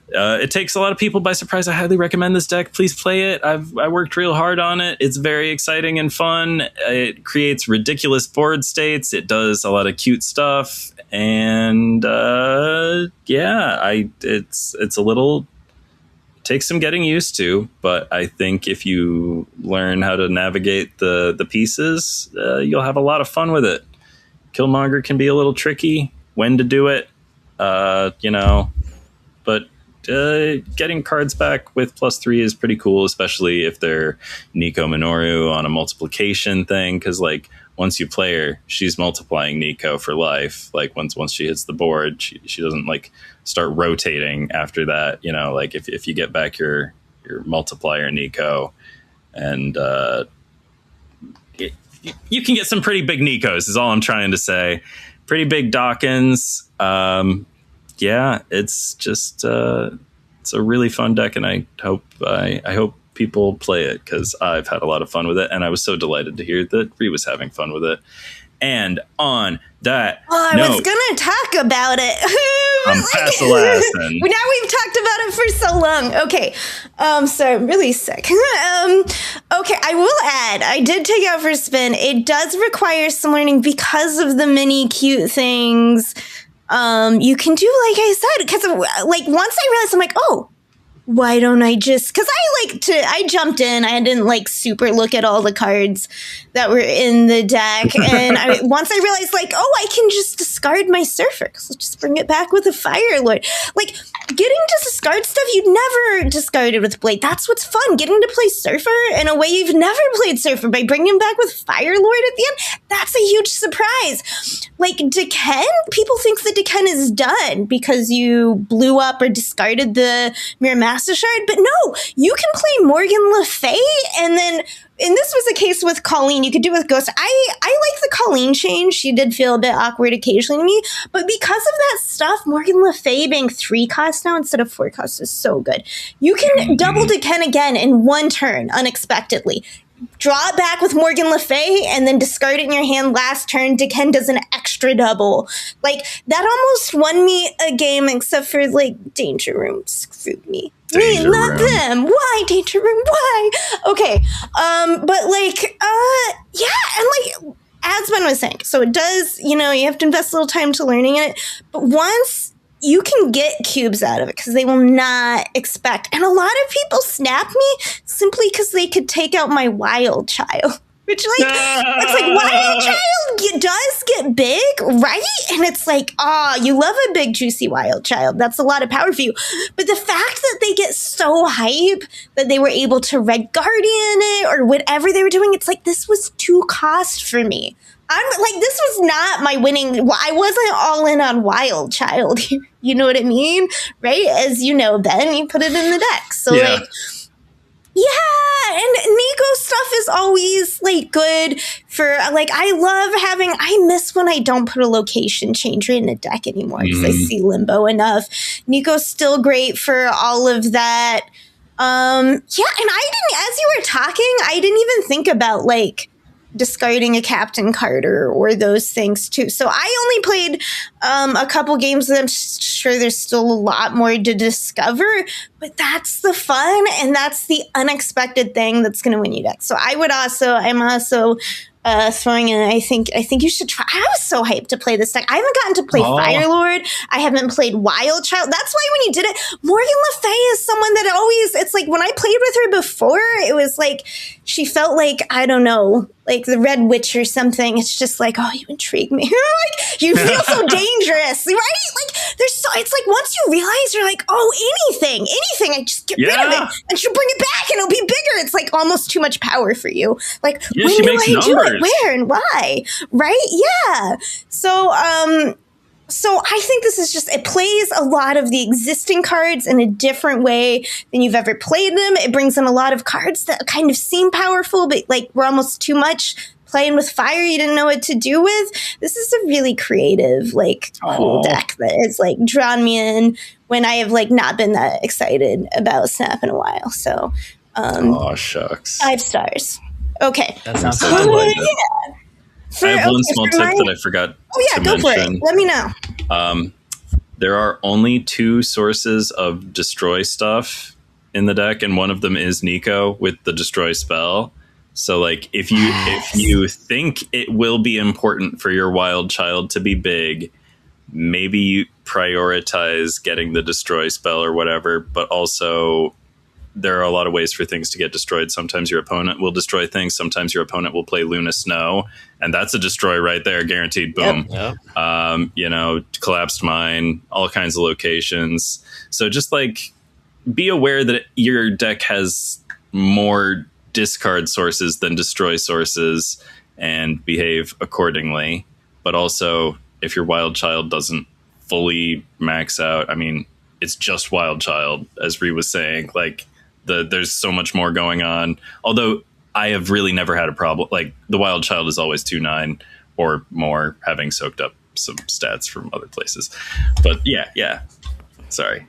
It takes a lot of people by surprise. I highly recommend this deck. Please play it. I worked real hard on it. It's very exciting and fun. It creates ridiculous board states. It does a lot of cute stuff. And it's a little... It takes some getting used to, but I think if you learn how to navigate the pieces, you'll have a lot of fun with it. Killmonger can be a little tricky. When to do it, but getting cards back with +3 is pretty cool, especially if they're Nico Minoru on a multiplication thing, because like once you play her, she's multiplying Nico for life. Like once she hits the board, she doesn't like start rotating after that. You know, like if you get back your multiplier Nico, and you can get some pretty big Nikos is all I'm trying to say. Pretty big Dakens. It's just it's a really fun deck, and I hope people play it because I've had a lot of fun with it, and I was so delighted to hear that Ree was having fun with it. And on that I was gonna talk about it. I'm Passalassin. Now we've talked about it for so long. Okay. So I'm really sick. Okay, I will add, I did take out for a spin. It does require some learning because of the many cute things. You can do, like I said, because like once I realized, I'm like, oh, why don't I just, because I jumped in, I didn't like super look at all the cards that were in the deck. And once I realized like, oh, I can just discard my Surfer, because I'll just bring it back with a Fire Lord. Like getting to discard stuff you'd never discarded with Blade. That's what's fun. Getting to play Surfer in a way you've never played Surfer by bringing him back with Fire Lord at the end. That's a huge surprise. Like Deken, people think that Deken is done because you blew up or discarded the Mirror Master Shard, but no, you can play Morgan Le Fay, and this was the case with Colleen. You could do it with Ghost. I like the Colleen change. She did feel a bit awkward occasionally to me, but because of that stuff, Morgan Le Fay being 3 cost now instead of 4 cost is so good. You can double Deken again in one turn unexpectedly. Draw it back with Morgan Le Fay and then discard it in your hand last turn. Deken does an extra double. Like, that almost won me a game, except for, like, Danger Room screwed me. Danger Not Room. them. Why, Danger Room? Why? Okay. But, like, yeah, and, like, as Ben was saying, so it does, you have to invest a little time to learning it. But once you can get cubes out of it because they will not expect. And a lot of people snap me simply because they could take out my Wild Child. Which, like, it's like, Wild Child does get big, right? And it's like, you love a big, juicy Wild Child. That's a lot of power for you. But the fact that they get so hype that they were able to Red Guardian it or whatever they were doing, it's like, this was 2 cost for me. I'm like, this was not my winning. I wasn't all in on Wild Child here. You know what I mean? Right? As you know, Ben, you put it in the deck. So, Yeah. like, yeah, and Nico stuff is always, like, good for, like, I miss when I don't put a location changer in a deck anymore because I see Limbo enough. Nico's still great for all of that. Yeah, and as you were talking, I didn't even think about, like, discarding a Captain Carter or those things too. So I only played a couple games and I'm sure there's still a lot more to discover, but that's the fun and that's the unexpected thing that's going to win you decks. So I'm also throwing in, I think you should try. I was so hyped to play this deck. I haven't gotten to play Fire Lord. I haven't played Wild Child. That's why when you did it, Morgan Le Fay is someone that always, it's like when I played with her before, it was like, she felt like, I don't know, like the Red Witch or something. It's just like, oh, you intrigue me. Like, you feel so dangerous, right? Like, it's like once you realize, you're like, oh, anything, I just get rid of it and she'll bring it back and it'll be bigger. It's like almost too much power for you. Like, Yeah, when she do makes I do numbers. it? Where and why? Right? Yeah. So I think this is just, it plays a lot of the existing cards in a different way than you've ever played them. It brings in a lot of cards that kind of seem powerful, but like were almost too much. Playing with fire you didn't know what to do with. This is a really creative, like, cool deck that has, like, drawn me in when I have, like, not been that excited about Snap in a while. So, Shucks. 5 stars. Okay. That sounds So fun. delighted. For- I have one okay, small for tip mine- that I forgot Oh, yeah, to go for mention. it. Let me know. There are only 2 sources of destroy stuff in the deck, and one of them is Nico with the destroy spell. So, like, if you think it will be important for your Wild Child to be big, maybe you prioritize getting the destroy spell or whatever, but also there are a lot of ways for things to get destroyed. Sometimes your opponent will destroy things. Sometimes your opponent will play Luna Snow, and that's a destroy right there, guaranteed. Boom. Yep. Collapsed mine, all kinds of locations. So just, like, be aware that your deck has more discard sources than destroy sources and behave accordingly. But also, if your Wild Child doesn't fully max out, I mean, it's just Wild Child, as Ree was saying. Like, there's so much more going on. Although I have really never had a problem. Like, the Wild Child is always 2/9 or more, having soaked up some stats from other places. But yeah. Sorry.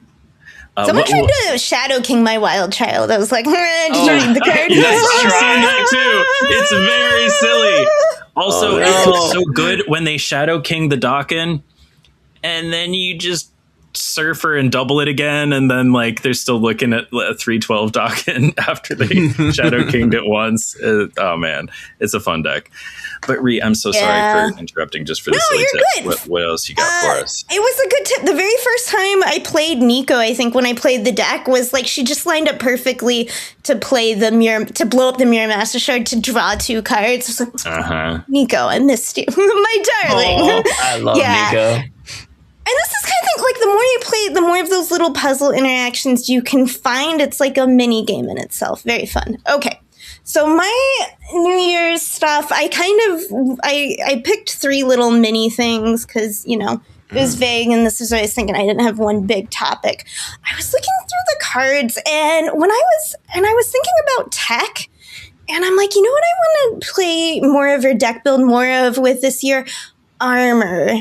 Someone tried to Shadow King my Wild Child. I was like, did you read the card? Yes, I've seen that too. It's very silly. Also, it's so good when they Shadow King the Dokken, and then you just Surfer and double it again, and then like they're still looking at a 3/12 Dokken after they Shadow Kinged it once. Oh man, it's a fun deck. But Ree, I'm so sorry for interrupting just for this. No, you're good. What else you got for us? It was a good tip. The very first time I played Nico, I think when I played the deck, was like she just lined up perfectly to play the mirror, to blow up the Mirror Master Shard to draw 2 cards. I was like, Nico, I missed you, my darling. Oh, I love Nico. And this is kind of thing, like the more you play, the more of those little puzzle interactions you can find. It's like a mini game in itself. Very fun. Okay. So my New Year's stuff, I picked 3 little mini things because, you know, it was vague and this is what I was thinking. I didn't have one big topic. I was looking through the cards and I was thinking about tech and I'm like, you know what I want to play more of or deck build more of with this year? Armor,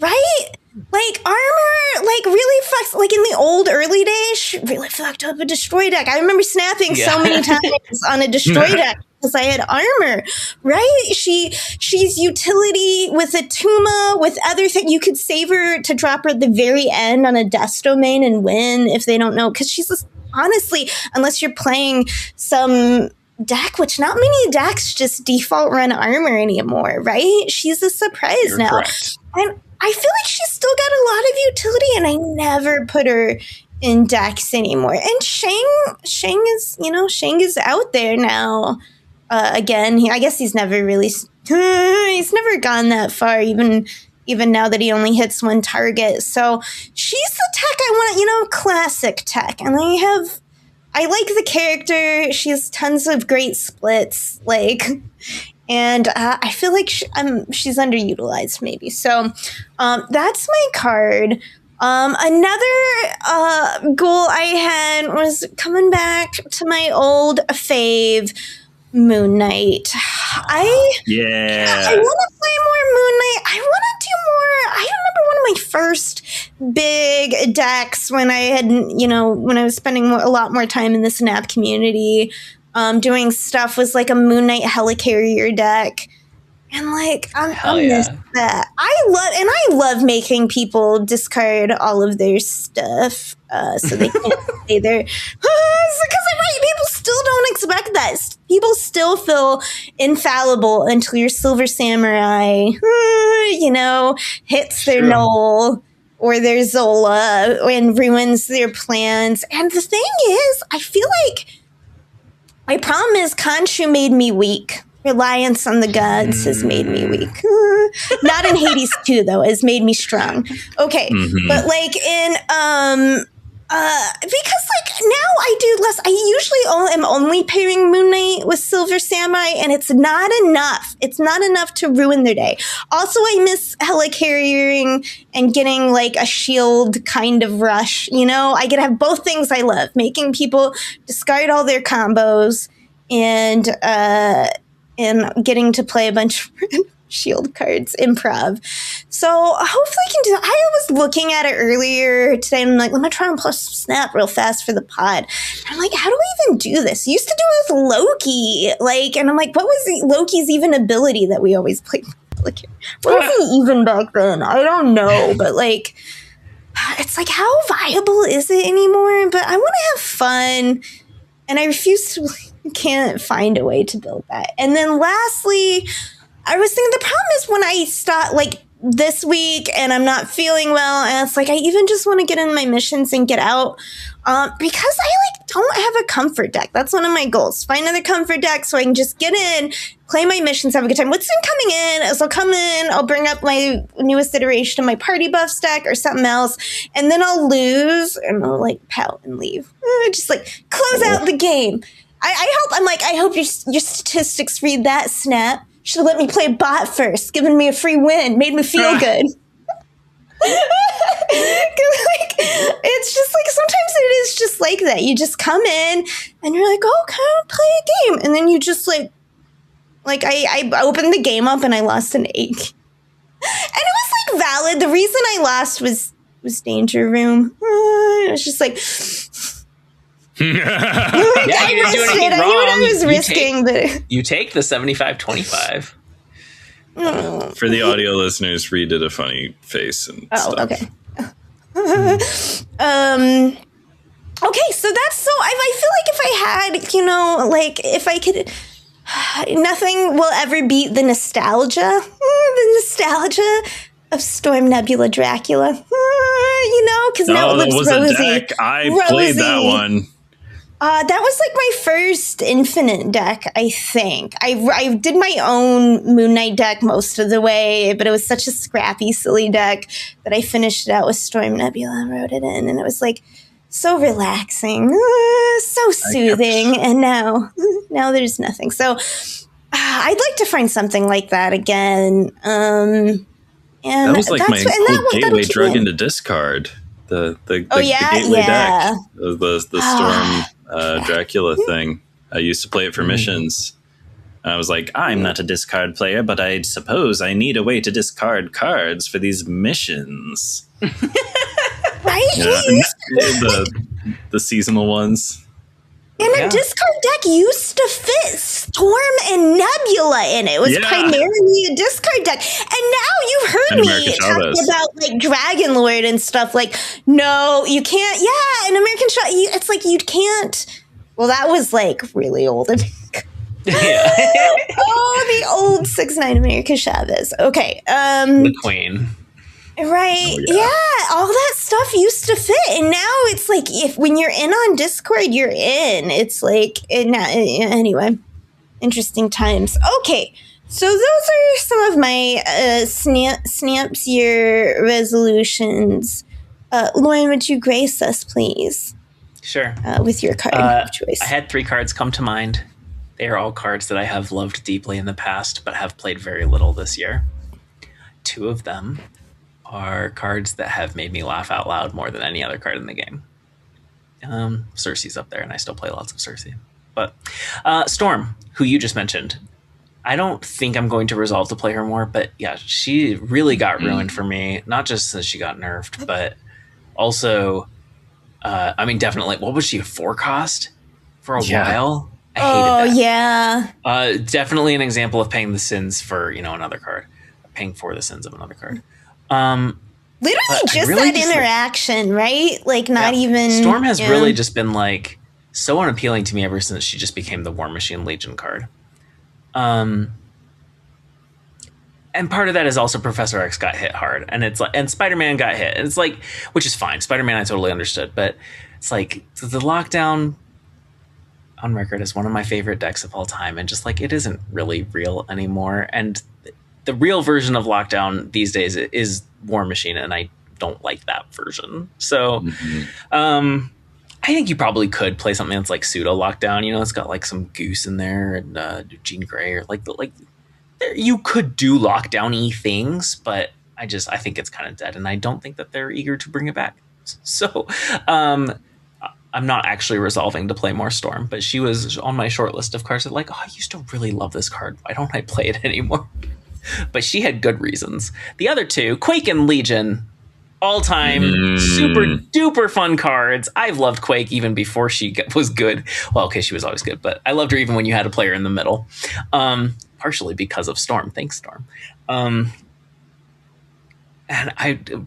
right? Like, armor, like, really fucks, like, in the old early days, she really fucked up a destroy deck. I remember snapping so many times on a destroy deck because I had armor, right? She's utility with a Tuma, with other things. You could save her to drop her at the very end on a Death Domain and win if they don't know. Because she's just, honestly, unless you're playing some deck, which not many decks just default run armor anymore, right? She's a surprise now. Correct. And I feel like she's still got a lot of utility, and I never put her in decks anymore. And Shang is out there now. Again, I guess he's never really, he's never gone that far, even now that he only hits 1 target. So she's the tech I want, classic tech. And I like the character. She has tons of great splits, and I feel like she's underutilized, maybe. So that's my card. Another goal I had was coming back to my old fave, Moon Knight. I want to play more Moon Knight. I want to do more. I remember one of my first big decks when I had, when I was spending a lot more time in the Snap community. Doing stuff was like a Moon Knight Helicarrier deck. And I miss that. I love making people discard all of their stuff so they can't stay there. Because people still don't expect that. People still feel infallible until your Silver Samurai, hits their Knoll or their Zola and ruins their plans. And the thing is, I feel like my problem is Khonshu made me weak. Reliance on the gods has made me weak. Not in Hades 2, though. It's made me strong. Okay. But because now I do less. I usually am only pairing Moon Knight with Silver Samurai, and it's not enough. It's not enough to ruin their day. Also, I miss helicarriering and getting a shield kind of rush. I get to have both things I love: making people discard all their combos and getting to play a bunch of shield cards improv. So hopefully I can do that. I was looking at it earlier today and I'm like, let me try and plus Snap real fast for the pod. And I'm like, how do we even do this? I used to do it with Loki. And I'm like, what was Loki's even ability that we always played? What was he even back then? I don't know. But it's how viable is it anymore? But I want to have fun. And I can't find a way to build that. And then lastly, I was thinking the problem is when I start this week and I'm not feeling well, and it's I even just want to get in my missions and get out because I don't have a comfort deck. That's one of my goals. Find another comfort deck so I can just get in, play my missions, have a good time. What's been coming in is I'll come in, I'll bring up my newest iteration of my Party Buffs deck or something else, and then I'll lose and I'll pout and leave. Just close out the game. I hope your statistics read that, Snap. Should have let me play bot first, given me a free win, made me feel good. It's just sometimes it is just like that. You just come in and you're oh, can I play a game? And then you just I opened the game up and I lost an egg. And it was valid. The reason I lost was Danger Room. It was just you didn't do anything wrong. I knew what I was risking, but you take the 75-25. For the audio listeners, Ree did a funny face and stuff. Okay. Okay, so that's so. I feel like if I had, like if I could, nothing will ever beat the nostalgia. The nostalgia of Storm Nebula Dracula. Because now it looks was rosy. a deck. I played that one. That was like my first Infinite deck, I think. I did my own Moon Knight deck most of the way, but it was such a scrappy, silly deck that I finished it out with Storm Nebula and wrote it in, and it was like so relaxing, so soothing, and now there's nothing. So I'd like to find something like that again. And that was like my gateway drug into discard. The gateway deck, the Storm Dracula thing. I used to play it for missions. I was like, I'm not a discard player, but I suppose I need a way to discard cards for these missions. Right? The seasonal ones. And a discard deck used to fit Storm and Nebula in it. It was primarily a discard deck. And now you've heard me talking about like Dragon Lord and stuff. Like, no, you can't. Yeah, an American Chavez. It's like you can't. Well, that was like really old. The old 6'9" American Chavez. Okay. The Queen. Right. Yeah. All that stuff used to fit. And now it's like when you're in on Discord, you're in. It's like, anyway, interesting times. Okay. So those are some of my Snaps year resolutions. Lauren, would you grace us, please? Sure. With your card choice. I had 3 cards come to mind. They are all cards that I have loved deeply in the past, but have played very little this year. 2 of them are cards that have made me laugh out loud more than any other card in the game. Cersei's up there, and I still play lots of Cersei. But Storm, who you just mentioned, I don't think I'm going to resolve to play her more, but yeah, she really got ruined for me. Not just since she got nerfed, but also, definitely, what was she, a 4 cost for a while? I hated that. Yeah. Definitely an example of paying the sins for, another card. Paying for the sins of another card. Literally just that interaction, right? Like not even... Storm has really just been like so unappealing to me ever since she just became the War Machine Legion card. And part of that is also Professor X got hit hard, and it's like, and Spider-Man got hit, and it's like, which is fine. Spider-Man I totally understood, but it's like the Lockdown on record is one of my favorite decks of all time, and just like it isn't really real anymore. And the real version of Lockdown these days is War Machine, and I don't like that version. So I think you probably could play something that's like pseudo Lockdown. It's got like some Goose in there and Jean Grey, or like you could do Lockdown-y things, but I think it's kind of dead, and I don't think that they're eager to bring it back. So I'm not actually resolving to play more Storm, but she was on my short list of cards that like, I used to really love this card. Why don't I play it anymore? But she had good reasons. The other 2, Quake and Legion, all-time super duper fun cards. I've loved Quake even before she was good. Well, okay, she was always good, but I loved her even when you had a player in the middle. Partially because of Storm. Thanks, Storm. And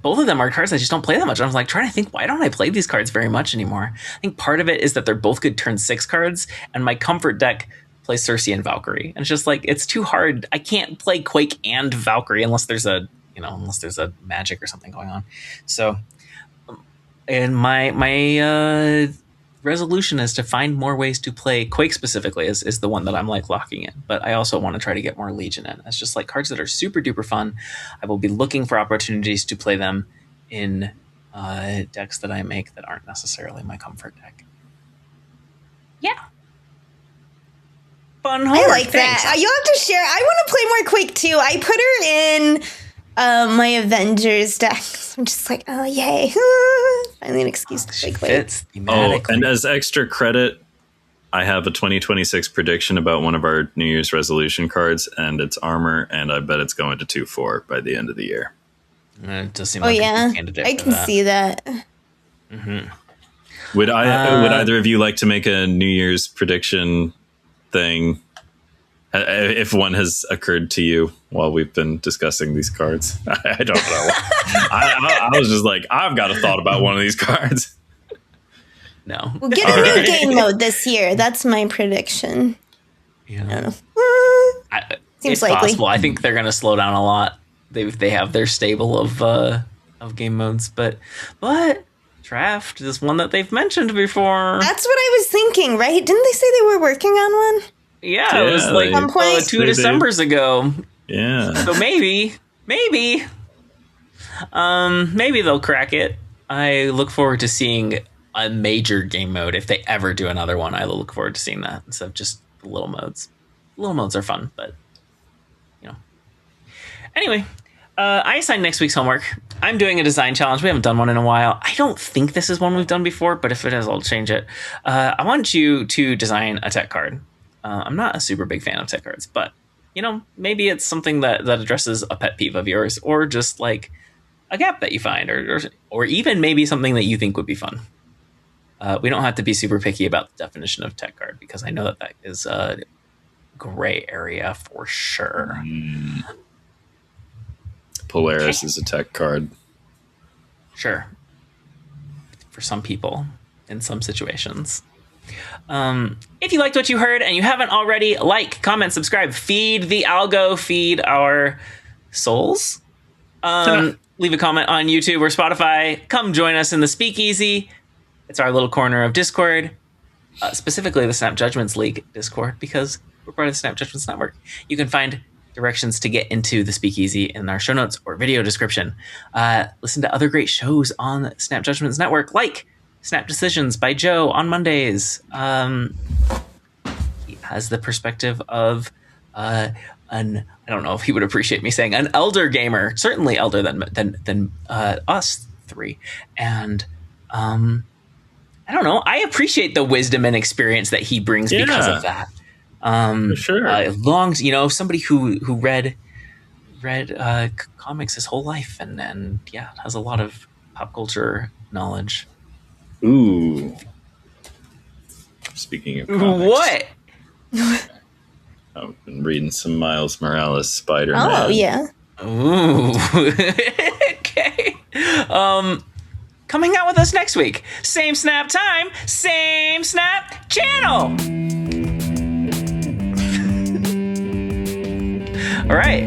both of them are cards I just don't play that much. I was like trying to think, why don't I play these cards very much anymore? I think part of it is that they're both good turn 6 cards, and my comfort deck plays Cersei and Valkyrie. And it's just like, it's too hard. I can't play Quake and Valkyrie unless there's a magic or something going on. So, and my resolution is to find more ways to play Quake specifically is the one that I'm like locking in. But I also want to try to get more Legion in. It's just like cards that are super duper fun. I will be looking for opportunities to play them in decks that I make that aren't necessarily my comfort deck. Yeah. Fun homework. I like that. You'll have to share. I want to play more Quake too. I put her in my Avengers deck. I'm just like, oh yay! Finally an excuse to play Quake. And as extra credit, I have a 2026 prediction about one of our New Year's resolution cards, and it's armor, and I bet it's going to 2/4 by the end of the year. It does seem like a good candidate. I can see that. Mm-hmm. Would either of you like to make a New Year's prediction thing? If one has occurred to you while we've been discussing these cards, I don't know. I was just like, I've got a thought about one of these cards. No. We'll get a new game mode this year. That's my prediction. Yeah. I don't know. Seems it's likely. possible. I think they're going to slow down a lot. They have their stable of game modes, but Draft is one that they've mentioned before. That's what I was thinking, right? Didn't they say they were working on one? Yeah, it was like Some point. 2 Decembers ago. Yeah. So maybe they'll crack it. I look forward to seeing a major game mode. If they ever do another one, I look forward to seeing that instead of just the little modes. Little modes are fun, but Anyway, I assigned next week's homework. I'm doing a design challenge. We haven't done one in a while. I don't think this is one we've done before, but if it is, I'll change it. I want you to design a tech card. I'm not a super big fan of tech cards, but maybe it's something that addresses a pet peeve of yours, or just like a gap that you find, or even maybe something that you think would be fun. We don't have to be super picky about the definition of tech card, because I know that is a gray area for sure. Polaris is a tech card. Sure. For some people, in some situations. If you liked what you heard and you haven't already, like, comment, subscribe, feed the algo, feed our souls. Leave a comment on YouTube or Spotify. Come join us in the Speakeasy. It's our little corner of Discord, specifically the Snap Judgments League Discord, because we're part of the Snap Judgments Network. You can find directions to get into the Speakeasy in our show notes or video description. Listen to other great shows on the Snap Judgments Network, like Snap Decisions by Joe on Mondays. He has the perspective of I don't know if he would appreciate me saying an elder gamer, certainly elder than us three. And I don't know. I appreciate the wisdom and experience that he brings because of that. For sure. Somebody who read comics his whole life and has a lot of pop culture knowledge. Ooh. Speaking of comics, what? I've been reading some Miles Morales Spider-Man. Oh, yeah. Ooh. Okay. Come hang out with us next week. Same Snap time, same Snap channel. All right.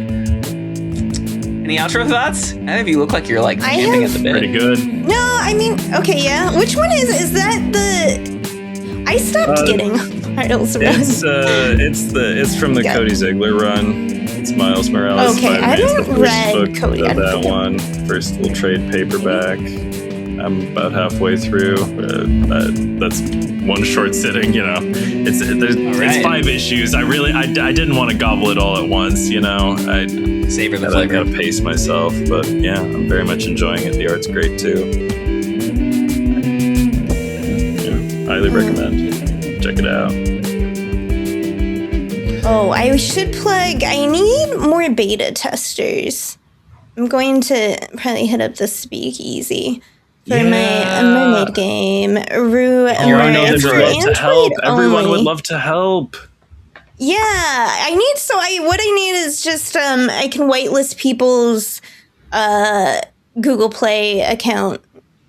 Any outro thoughts? I think you look like you're like camping at the bit. Pretty good. No, I mean, okay, yeah. Which one is that the... I stopped getting titles around. It's from the Cody Ziegler run. It's Miles Morales. Okay, I haven't read Cody. Of that one. First little trade paperback. I'm about halfway through. That's one short sitting. It's 5 issues. I didn't want to gobble it all at once. Savor the flavor. I gotta pace myself, but yeah, I'm very much enjoying it. The art's great too. Highly recommend. Check it out. Oh, I should plug. I need more beta testers. I'm going to probably hit up the Speakeasy for my mermaid game. Everyone would love to help. Yeah, what I need is just I can whitelist people's Google Play account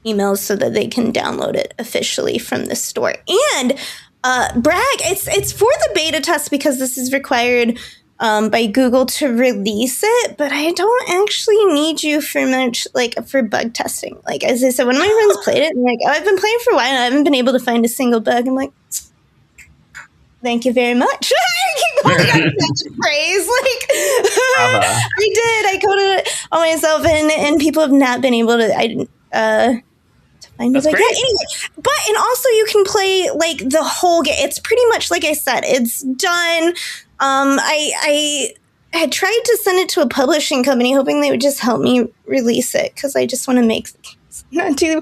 emails so that they can download it officially from the store. And it's for the beta test because this is required by Google to release it, but I don't actually need you for much, for bug testing. Like, as I said, one of my friends played it and I've been playing for a while and I haven't been able to find a single bug. I'm like, thank you very much. I keep calling out such praise. I coded it on myself and people have not been able to find it. Anyway, and also you can play the whole game. It's pretty much, like I said, it's done. I had tried to send it to a publishing company hoping they would just help me release it because I just want to make not do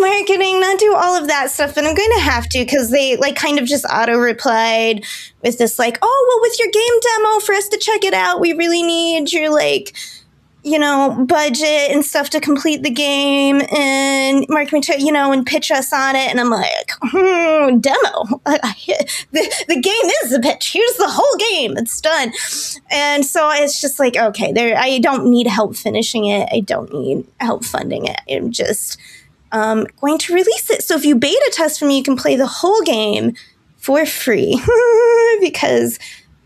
marketing, not do all of that stuff, but I'm going to have to because they kind of just auto replied with this with your game demo for us to check it out, we really need your budget and stuff to complete the game and marketing, and pitch us on it. And I'm like, demo. The game is the pitch. Here's the whole game. It's done. And so it's just like, okay, I don't need help finishing it. I don't need help funding it. I'm just going to release it. So if you beta test for me, you can play the whole game for free because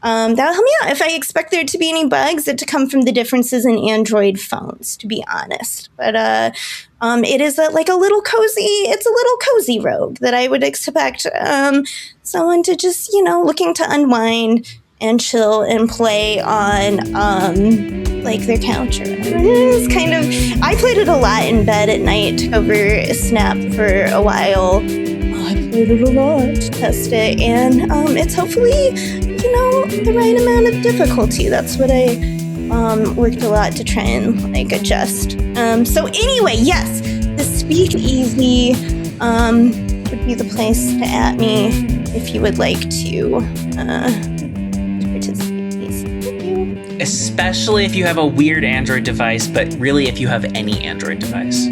that'll help me out. If I expect there to be any bugs, to come from the differences in Android phones, to be honest. But it is a little cozy rogue that I would expect someone to just, looking to unwind and chill and play on their couch or whatever. It's kind of, I played it a lot in bed at night, took over Snap for a while. I played it a lot to test it, and it's hopefully, the right amount of difficulty. That's what I worked a lot to try and adjust. So anyway, yes, the Speakeasy would be the place to at me if you would like to participate. Thank you. Especially if you have a weird Android device, but really if you have any Android device.